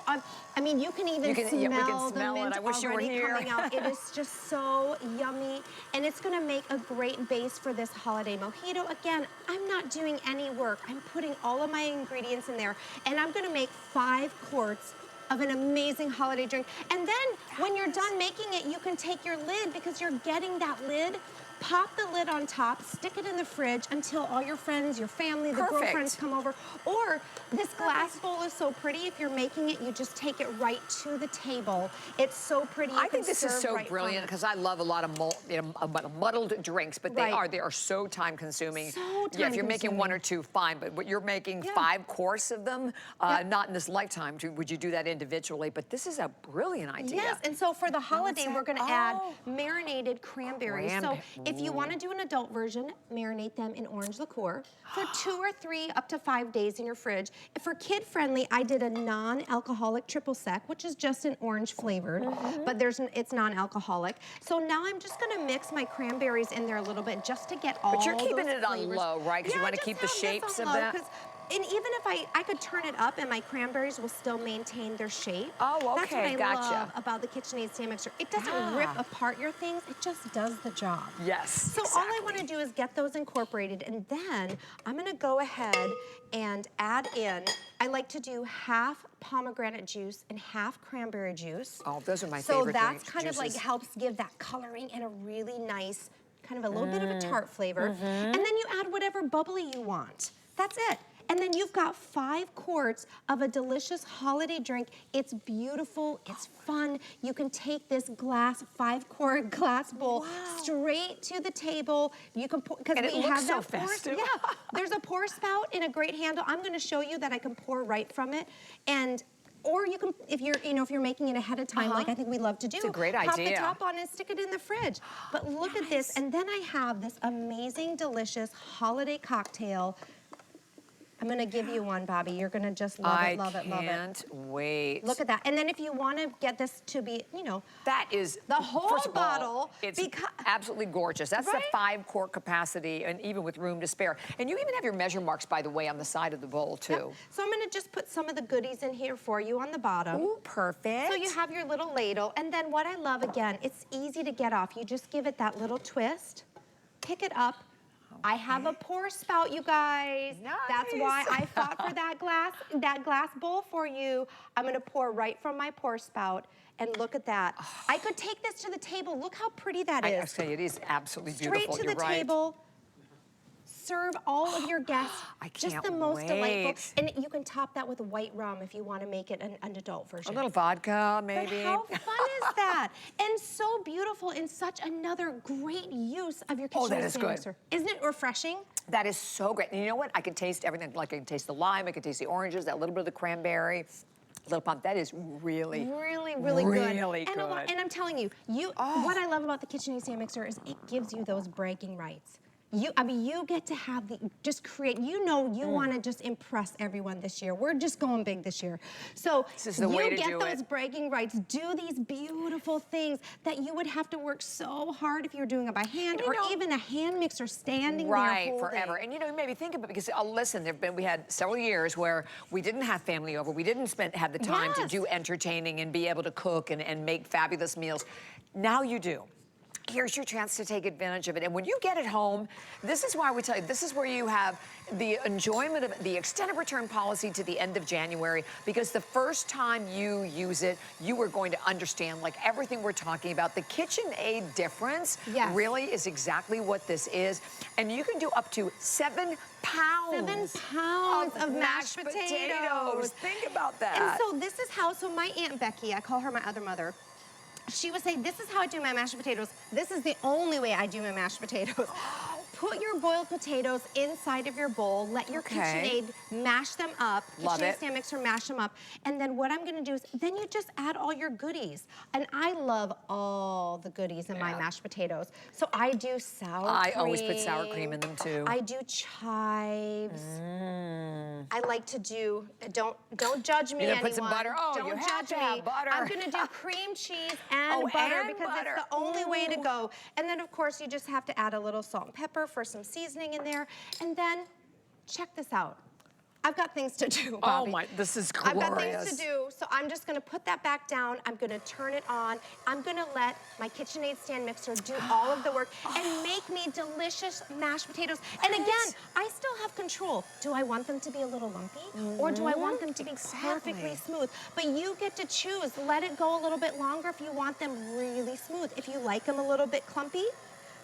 I mean, you can even smell we can the smell mint it. I wish you were already here. coming out. It is just so yummy, and it's gonna make a great base for this holiday mojito. Again, I'm not doing any work. I'm putting all of my ingredients in there, and I'm gonna make 5 quarts of an amazing holiday drink. And then when you're done making it, you can take your lid, because you're getting that lid, pop the lid on top, stick it in the fridge until all your friends, your family, the girlfriends come over. Or this glass bowl is so pretty. If you're making it, you just take it right to the table. It's so pretty. I think this is so brilliant, because I love a lot of muddled drinks, but they are so time consuming. Yeah, if you're making 1 or 2, fine, but what you're making 5 course of them, not in this lifetime, would you do that individually? But this is a brilliant idea. Yes, and so for the holiday, we're gonna add marinated cranberries. So if you wanna do an adult version, marinate them in orange liqueur for 2 or 3 up to 5 days in your fridge. For kid-friendly, I did a non-alcoholic triple sec, which is just an orange flavored, but it's non-alcoholic. So now I'm just gonna mix my cranberries in there a little bit just to get all those flavors. But you're keeping it on low, right? Because you wanna keep the shapes of that? And even if I could turn it up and my cranberries will still maintain their shape. Oh, okay, That's what I love about the KitchenAid stand mixer. It doesn't rip apart your things, it just does the job. Yes, So all I want to do is get those incorporated, and then I'm going to go ahead and add in, I like to do half pomegranate juice and half cranberry juice. Oh, those are my favorite So that's kind juices. of like helps give that coloring and a really nice, kind of a little bit of a tart flavor. And then you add whatever bubbly you want. That's it. And then you've got 5 quarts of a delicious holiday drink. It's beautiful, it's fun. You can take this 5-quart glass bowl straight to the table. You can pour, because we have that festive. Yeah, there's a pour spout and a great handle. I'm gonna show you that I can pour right from it. Or you can, if you're making it ahead of time, like I think we love to do. It's a great pop idea. the top on and stick it in the fridge. But look at this, and then I have this amazing, delicious holiday cocktail. I'm gonna give you one, Bobby. You're gonna just love it, love it, love it. I can't wait. Look at that. And then if you wanna get this to be, that is the whole first of all, bottle. It's absolutely gorgeous. That's the 5-quart capacity, and even with room to spare. And you even have your measure marks, by the way, on the side of the bowl too. Yep. So I'm gonna just put some of the goodies in here for you on the bottom. Ooh, perfect. So you have your little ladle, and then what I love, again, it's easy to get off. You just give it that little twist, pick it up. I have a pour spout, you guys. Nice. That's why I fought for that glass bowl for you. I'm gonna pour right from my pour spout, and look at that. I could take this to the table. Look how pretty that is. I tell you, it is absolutely Straight beautiful. to You're the right. table. Serve all of your guests. I just can't the most delightful. wait. And you can top that with white rum if you want to make it an adult version. A little vodka, maybe. But how fun is that? And so beautiful, and such another great use of your KitchenAid that is stand good. mixer. Isn't it refreshing? That is so great. And you know what? I can taste everything. Like I can taste the lime, I can taste the oranges, that little bit of the cranberry, a little pump. That is really, really good. really good. And I'm telling you, what I love about the KitchenAid stand mixer is it gives you those bragging rights. You get to have just create, you want to just impress everyone this year. We're just going big this year. So this is the way to get those bragging rights, do these beautiful things that you would have to work so hard if you were doing it by hand, or even a hand mixer standing there holding. Forever. And maybe think about it, because listen, we had several years where we didn't have family over, we didn't have the time to do entertaining and be able to cook and make fabulous meals. Now you do. Here's your chance to take advantage of it. And when you get it home, this is why we tell you, this is where you have the enjoyment of the extended return policy to the end of January, because the first time you use it, you are going to understand, like everything we're talking about. The KitchenAid difference really is exactly what this is. And you can do up to 7 pounds. 7 pounds of mashed potatoes. Think about that. And so this is how, my Aunt Becky, I call her my other mother, she was saying, this is how I do my mashed potatoes. This is the only way I do my mashed potatoes. Put your boiled potatoes inside of your bowl. Let your KitchenAid mash them up. Love KitchenAid it. stand mixer, mash them up. And then what I'm gonna do is, then you just add all your goodies. And I love all the goodies in my mashed potatoes. So I do sour cream. I always put sour cream in them too. I do chives. I like to do, don't judge me, You're gonna anyone. put some butter? Oh, don't you have judge to have me. butter. I'm gonna do cream cheese and Oh, butter and because butter. it's the only way to go. And then of course you just have to add a little salt and pepper for some seasoning in there. And then, check this out. I've got things to do, Bobby. Oh my, this is glorious. I've got things to do, so I'm just gonna put that back down. I'm gonna turn it on. I'm gonna let my KitchenAid stand mixer do all of the work and make me delicious mashed potatoes. And again, I still have control. Do I want them to be a little lumpy? Or do I want them to be perfectly smooth? But you get to choose. Let it go a little bit longer if you want them really smooth. If you like them a little bit clumpy,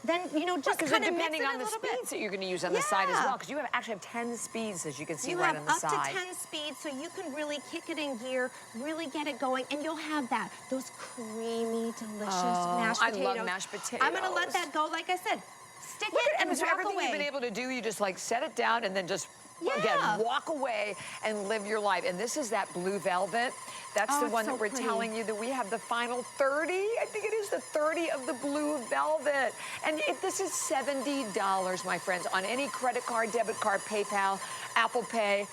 then, you know, just kind of depending on the speeds that you're going to use on the side as well, because you actually have 10 speeds, as you can see right on the side. You have up to 10 speeds, so you can really kick it in gear, really get it going, and you'll have that, those creamy, delicious mashed potatoes. I love mashed potatoes. I'm going to let that go, like I said. Stick it and so walk everything away. you've been able to do, you just like set it down and then just, again, walk away and live your life. And this is that blue velvet. That's the one that we're telling you that we have the final 30. I think it is the 30 of the blue velvet. And if this is $70, my friends, on any credit card, debit card, PayPal, Apple Pay,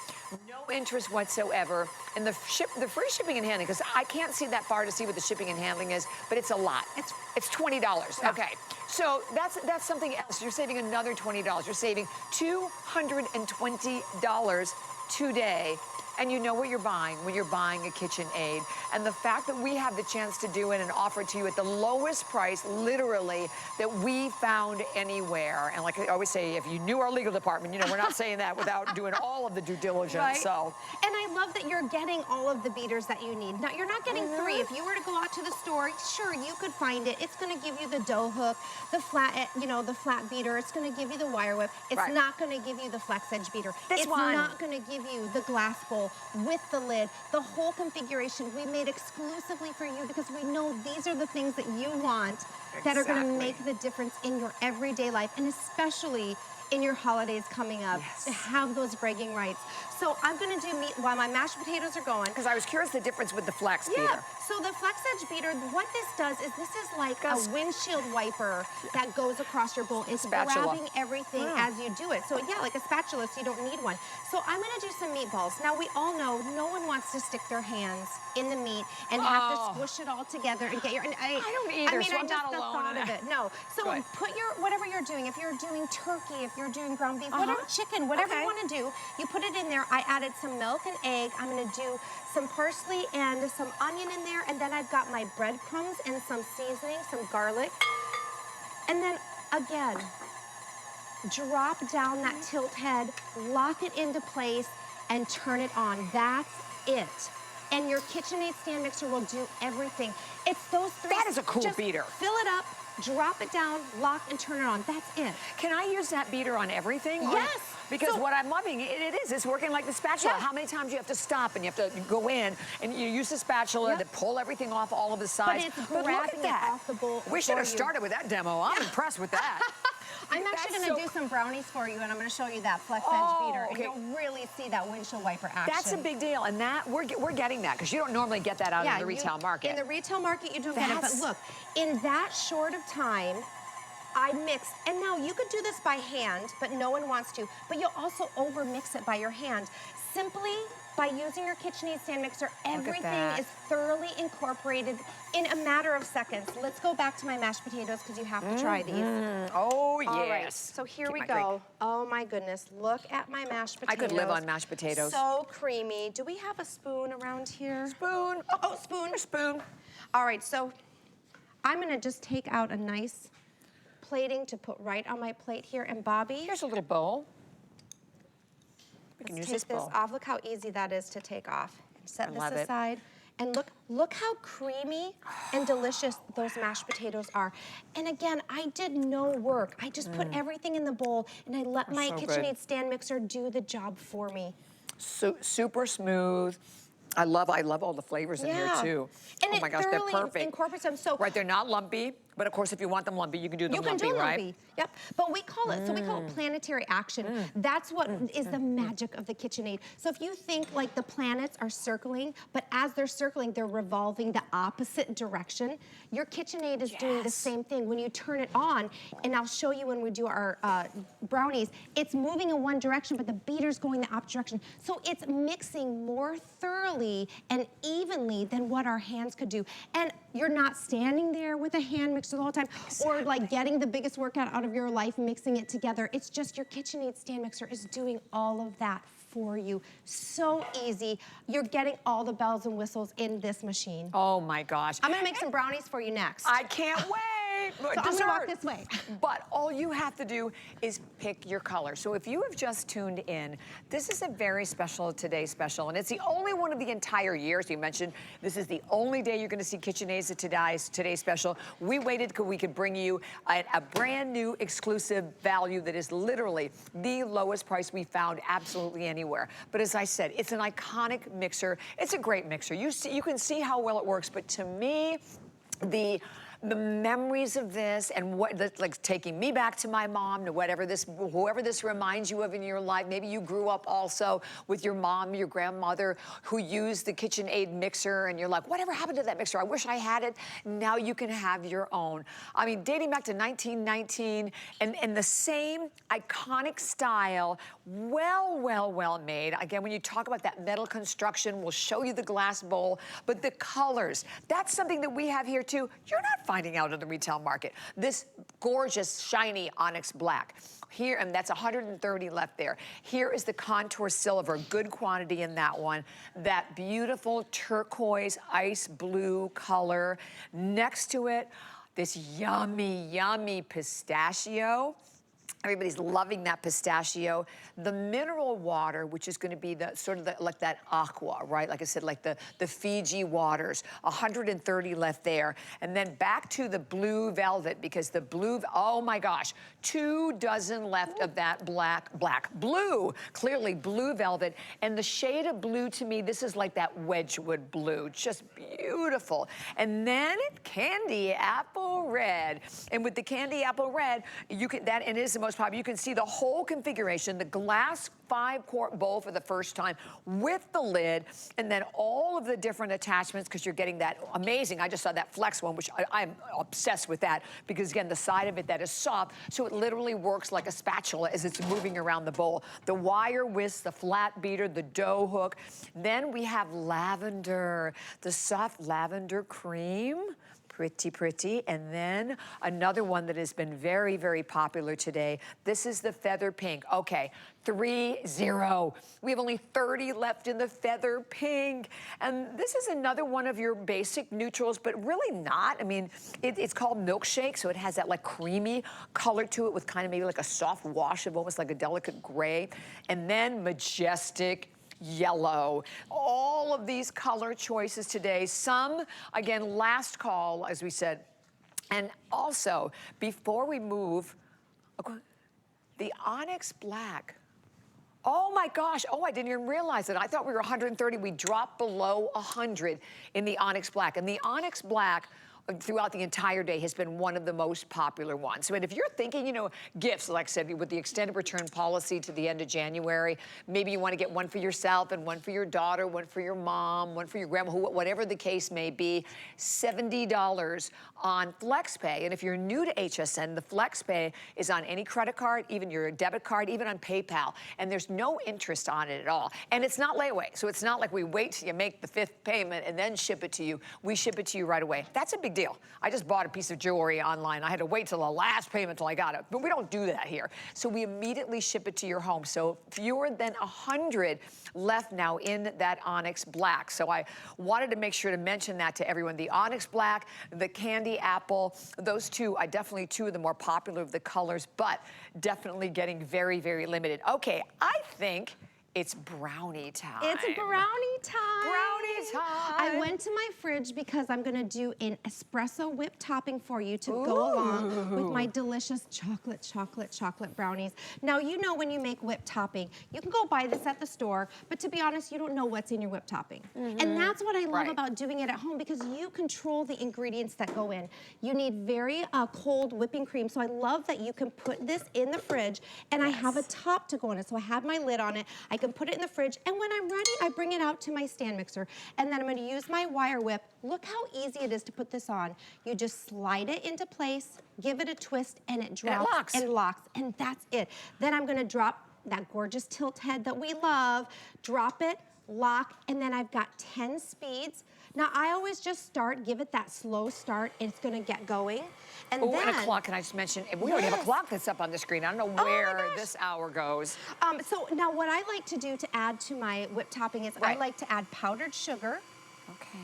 no interest whatsoever. And the free shipping and handling, because I can't see that far to see what the shipping and handling is, but it's a lot. It's $20. Yeah. Okay. So that's something else. You're saving another $20. You're saving $220 today. And you know what you're buying when you're buying a KitchenAid. And the fact that we have the chance to do it and offer it to you at the lowest price, literally, that we found anywhere. And like I always say, if you knew our legal department, you know, we're not saying that without doing all of the due diligence. Right. So. And I love that you're getting all of the beaters that you need. Now, you're not getting 3. If you were to go out to the store, sure, you could find it. It's going to give you the dough hook, the flat, you know, the flat beater. It's going to give you the wire whip. It's not going to give you the flex edge beater. It's not going to give you the glass bowl with the lid, the whole configuration we made exclusively for you because we know these are the things that you want that are going to make the difference in your everyday life, and especially in your holidays coming up, to have those bragging rights. So I'm going to do meat while my mashed potatoes are going. Because I was curious the difference with the flex beater. Yeah, so the flex edge beater, what this does is this is like a windshield wiper that goes across your bowl. It's grabbing everything as you do it. So yeah, like a spatula, so you don't need one. So I'm going to do some meatballs. Now we all know no one wants to stick their hands in the meat and have to squish it all together and get your... I don't either, I mean, so I'm just not the alone thought of it. No, so put your, whatever you're doing, if you're doing turkey, if you're doing ground beef, whatever, chicken, whatever you want to do, you put it in there. I added some milk and egg. I'm going to do some parsley and some onion in there, and then I've got my breadcrumbs and some seasoning, some garlic. And then, again, drop down that tilt head, lock it into place, and turn it on. That's it. And your KitchenAid stand mixer will do everything. It's those 3. That is a cool just beater. Fill it up, drop it down, lock, and turn it on. That's it. Can I use that beater on everything? Yes. Because what I'm loving, it's working like the spatula. How many times you have to stop and you have to go in and you use the spatula to pull everything off all of the sides. But it's grabbing it off the bowl. We should have started with that demo. I'm impressed with that. I'm actually going to do some brownies for you, and I'm going to show you that flex edge beater, and you'll really see that windshield wiper action. That's a big deal, and that we're getting that because you don't normally get that out in the retail market. In the retail market, you don't get it, but look, in that short of time, I mixed, and now you could do this by hand, but no one wants to, but you'll also over mix it by your hand. Simply by using your KitchenAid stand mixer, everything is thoroughly incorporated in a matter of seconds. Let's go back to my mashed potatoes because you have to try these. Oh, yes. All right, so here we go. Oh my goodness, look at my mashed potatoes. I could live on mashed potatoes. So creamy. Do we have a spoon around here? Spoon. Oh, spoon. A spoon. All right, so I'm gonna just take out a nice plating to put right on my plate here. And Bobby, here's a little bowl. We can use this bowl. off. Look how easy that is to take off. Set this aside. And look how creamy and delicious those mashed potatoes are. And again, I did no work. I just put everything in the bowl and I let my KitchenAid stand mixer do the job for me. So, super smooth. I love all the flavors in here too. And oh my gosh, they're thoroughly perfect. incorporates them. So right, they're not lumpy, but of course if you want them lumpy, you can do them lumpy, right? Lumpy. Yep. But we call it, so we call it planetary action. That's what is the magic of the KitchenAid. So if you think like the planets are circling, but as they're circling, they're revolving the opposite direction, your KitchenAid is doing the same thing. When you turn it on, and I'll show you when we do our brownies, it's moving in one direction, but the beater's going the opposite direction. So it's mixing more thoroughly and evenly than what our hands could do. And you're not standing there with a hand mixer the whole time, or like getting the biggest workout out of your life mixing it together. It's just your KitchenAid stand mixer is doing all of that for you. So easy. You're getting all the bells and whistles in this machine. Oh my gosh. I'm gonna make some brownies for you next. I can't wait. So I'm gonna walk this way. But all you have to do is pick your color. So if you have just tuned in, this is a very special Today Special, and it's the only one of the entire year. So you mentioned this is the only day you're gonna see KitchenAid's Today Special. We waited because we could bring you a brand new exclusive value that is literally the lowest price we found absolutely anywhere. But as I said, it's an iconic mixer. It's a great mixer. You can see how well it works, but to me, the memories of this and what, like taking me back to my mom, to whoever this reminds you of in your life. Maybe you grew up also with your mom, your grandmother who used the KitchenAid mixer and you're like, whatever happened to that mixer? I wish I had it. Now you can have your own. I mean, dating back to 1919 and the same iconic style, well made. Again, when you talk about that metal construction, we'll show you the glass bowl, but the colors, that's something that we have here too. You're not finding out in the retail market. This gorgeous, shiny onyx black. Here, and that's 130 left there. Here is the contour silver, good quantity in that one. That beautiful turquoise ice blue color. Next to it, this yummy pistachio. Everybody's loving that pistachio. The mineral water, which is gonna be the sort of like that aqua, right? Like I said, like the Fiji waters, 130 left there. And then back to the blue velvet, because the blue, oh my gosh, 2 dozen left of that blue, clearly blue velvet. And the shade of blue to me, this is like that Wedgwood blue, just beautiful. And then candy apple red. And with the candy apple red, you can, that, and it is the most popular. You can see the whole configuration, the glass 5-quart bowl for the first time with the lid, and then all of the different attachments, because you're getting that amazing, I just saw that flex one, which I'm obsessed with that, because again, the side of it that is soft, so it literally works like a spatula as it's moving around the bowl. The wire whisk, the flat beater, the dough hook. Then we have lavender, the soft lavender cream. Pretty. And then another one that has been very popular today. This is the feather pink. Okay, 3-0. We have only 30 left in the feather pink. And this is another one of your basic neutrals, but really not. I mean, it's called milkshake, so it has that like creamy color to it with kind of maybe like a soft wash of almost like a delicate gray. And then majestic yellow. All of these color choices today. Some, again, last call, as we said. And also, before we move, the onyx black. Oh my gosh, I didn't even realize it. I thought we were 130. We dropped below 100 in the onyx black. And the onyx black, throughout the entire day, has been one of the most popular ones. So if you're thinking, gifts, like I said, with the extended return policy to the end of January, maybe you want to get one for yourself and one for your daughter, one for your mom, one for your grandma, whatever the case may be, $70 on FlexPay. And if you're new to HSN, the FlexPay is on any credit card, even your debit card, even on PayPal. And there's no interest on it at all. And it's not layaway. So it's not like we wait till you make the 5th payment and then ship it to you. We ship it to you right away. That's a big deal. I just bought a piece of jewelry online. I had to wait till the last payment till I got it. But we don't do that here. So we immediately ship it to your home. So fewer than 100 left now in that onyx black. So I wanted to make sure to mention that to everyone. The onyx black, the candy apple, those two are definitely 2 of the more popular of the colors, but definitely getting very limited. Okay, I think It's brownie time. It's brownie time. Brownie time. I went to my fridge because I'm gonna do an espresso whipped topping for you to go along with my delicious chocolate brownies. Now, you know when you make whipped topping, you can go buy this at the store, but to be honest, you don't know what's in your whipped topping. And that's what I love about doing it at home, because you control the ingredients that go in. You need very cold whipping cream, so I love that you can put this in the fridge, and I have a top to go on it. So I have my lid on it. I can put it in the fridge, and when I'm ready, I bring it out to my stand mixer, and then I'm gonna use my wire whip. Look how easy it is to put this on. You just slide it into place, give it a twist, and it drops and locks, and that's it. Then I'm gonna drop that gorgeous tilt head that we love, drop it, lock, and then I've got 10 speeds. Now, I always just give it that slow start, and it's gonna get going. And then, and a clock, can I just mention, we already have a clock that's up on the screen. I don't know where this hour goes. So now what I like to do to add to my whipped topping is I like to add powdered sugar. Okay.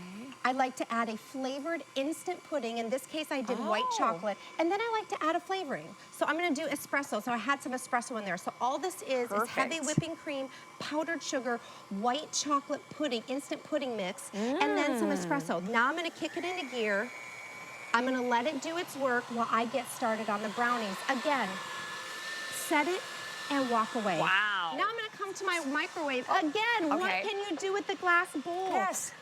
I like to add a flavored instant pudding. In this case, I did white chocolate. And then I like to add a flavoring. So I'm gonna do espresso. So I had some espresso in there. So all this is heavy whipping cream, powdered sugar, white chocolate pudding, instant pudding mix, and then some espresso. Now I'm gonna kick it into gear. I'm gonna let it do its work while I get started on the brownies. Again, set it and walk away. Wow. Now I'm gonna come to my microwave. Again, what can you do with the glass bowl? Yes.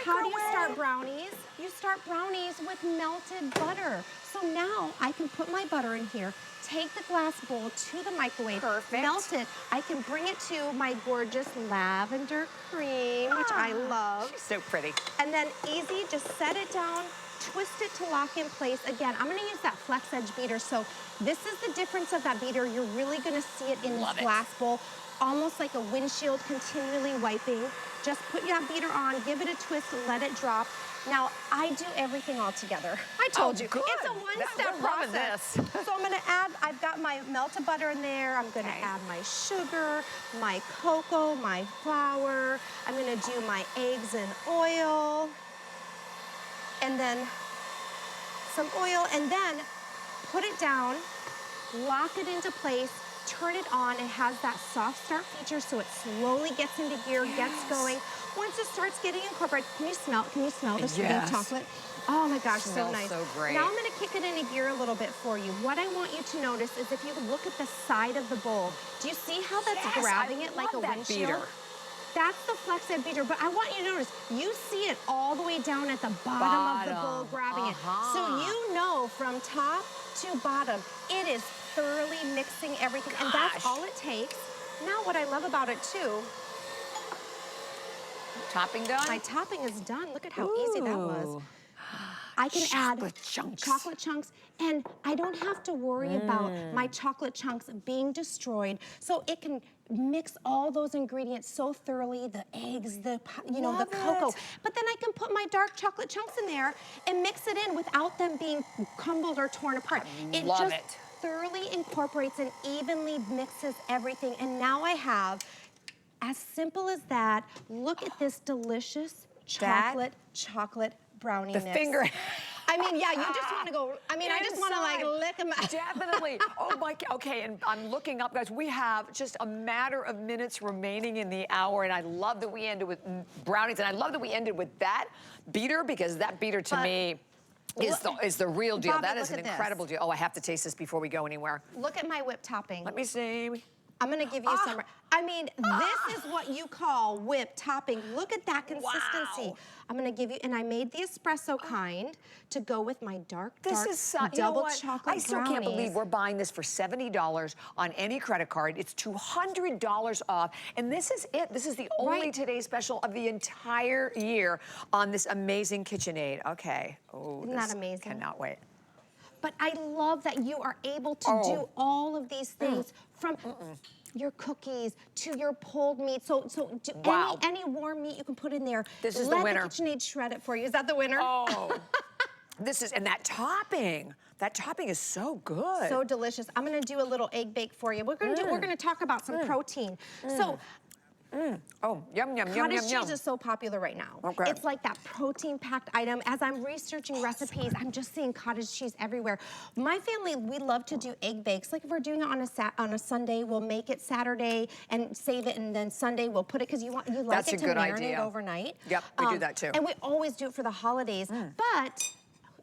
How do you start brownies? You start brownies with melted butter. So now I can put my butter in here, take the glass bowl to the microwave, melt it. I can bring it to my gorgeous lavender cream, which I love. She's so pretty. And then easy, just set it down, twist it to lock in place. Again, I'm gonna use that flex edge beater. So this is the difference of that beater. You're really gonna see it in this glass bowl, almost like a windshield continually wiping. Just put that beater on, give it a twist, and let it drop. Now, I do everything all together. I told you. Good. It's a one-step process. So I'm gonna add, I've got my melted butter in there. I'm gonna add my sugar, my cocoa, my flour. I'm gonna do my eggs and oil. And then some oil, and then put it down, lock it into place, turn it on. It has that soft start feature, so it slowly gets into gear, gets going. Once it starts getting incorporated, can you smell the sweet chocolate? Oh my gosh, so nice. So great. Now I'm gonna kick it into gear a little bit for you. What I want you to notice is if you look at the side of the bowl, do you see how that's grabbing it like a windshield? Beater. That's the flex ed beater, but I want you to notice, you see it all the way down at the bottom of the bowl grabbing it. So you know from top to bottom, it is thoroughly mixing everything, and that's all it takes. Now what I love about it too, topping done? my topping is done. Look at how easy that was. I can add chocolate chunks, and I don't have to worry about my chocolate chunks being destroyed. So it can mix all those ingredients so thoroughly, the eggs, the cocoa. But then I can put my dark chocolate chunks in there and mix it in without them being crumbled or torn apart. It just thoroughly incorporates and evenly mixes everything. And now I have, as simple as that, look at this delicious chocolate brownie mix. The finger. I mean, yeah, you just want to go, I mean, I just want to like lick them out. Definitely. Oh my, okay, and I'm looking up, guys, we have just a matter of minutes remaining in the hour, and I love that we ended with brownies, and I love that we ended with that beater, because that beater to me is the real deal. Bobby, that is an incredible deal. Oh, I have to taste this before we go anywhere. Look at my whipped topping. Let me see. I'm gonna give you some. I mean, this is what you call whipped topping. Look at that consistency. Wow. I'm gonna give you, and I made the espresso kind to go with my dark double chocolate I still can't believe we're buying this for $70 on any credit card. It's $200 off, and this is it. This is the only Today Special of the entire year on this amazing KitchenAid. Okay. Oh, isn't that amazing? Cannot wait. But I love that you are able to do all of these things from your cookies to your pulled meat. So any warm meat you can put in there. This is the winner. Let the KitchenAid shred it for you. Is that the winner? Oh, and that topping is so good. So delicious. I'm gonna do a little egg bake for you. We're gonna talk about some protein. So Oh, yum, yum, yum, Cottage yum, yum. cheese is so popular right now. Okay. It's like that protein-packed item. As I'm researching recipes, I'm just seeing cottage cheese everywhere. My family, we love to do egg bakes. Like if we're doing it on a Sunday, we'll make it Saturday and save it, and then Sunday we'll put it because you like That's it a to good marinate idea. overnight. Yep, we do that too. And we always do it for the holidays, but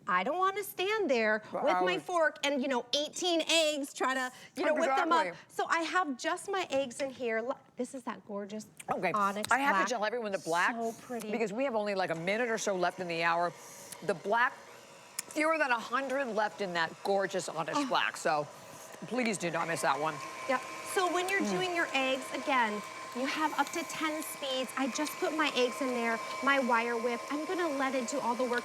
I don't want to stand there with my fork and, 18 eggs, try to, whip them up. Exactly. So I have just my eggs in here. Look, this is that gorgeous onyx I have black. to tell everyone the black, So pretty. because we have only like a minute or so left in the hour. The black, fewer than 100 left in that gorgeous onyx black. So please do not miss that one. Yep. So when you're doing your eggs, again, you have up to 10 speeds. I just put my eggs in there, my wire whip. I'm gonna let it do all the work.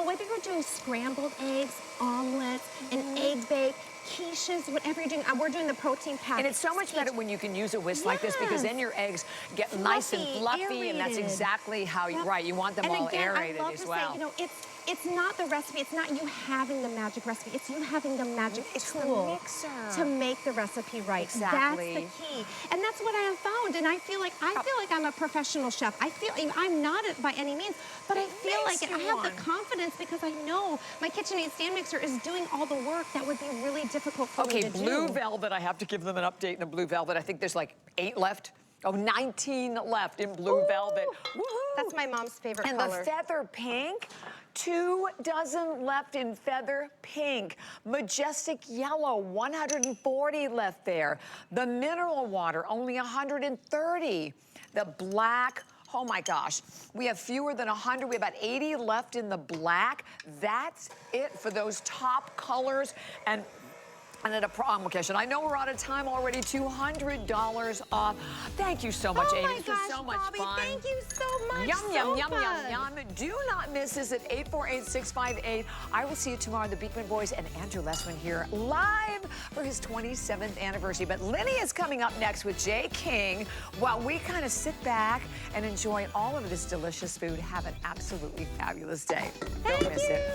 Whether you're doing scrambled eggs, omelets, an egg bake, quiches, whatever you're doing, we're doing the protein pack. And it's so much better when you can use a whisk like this, because then your eggs get nice and fluffy, and that's aerated. exactly how you, you want them all aerated as well. I love to say, it's not the recipe, it's not you having the magic recipe, it's you having the magic tool the mixer to make the recipe right. Exactly. That's the key. And that's what I have found, and I feel like I'm a professional chef. I'm not by any means, but I feel like I have the confidence because I know my KitchenAid stand mixer is doing all the work that would be really difficult for me to do. Okay, blue velvet, I have to give them an update in the blue velvet. I think there's like 8 left. Oh, 19 left in blue velvet. Woohoo! That's my mom's favorite and color. And the feather pink, 2 dozen left in feather pink. Majestic yellow, 140 left there. The mineral water, only 130. The black, oh my gosh, we have fewer than 100. We have about 80 left in the black. That's it for those top colors. And at a promotion. I know we're out of time already. $200 off. Thank you so much, Amy. This was so much fun. Thank you so much. Yum, yum, yum, yum, yum. Do not miss us at 848-658. I will see you tomorrow. The Beekman Boys and Andrew Lessman here live for his 27th anniversary. But Lenny is coming up next with Jay King while we kind of sit back and enjoy all of this delicious food. Have an absolutely fabulous day. Don't miss it.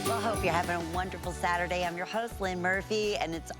Well, I hope you're having a wonderful Saturday. I'm your host, Lynn Murphy, and it's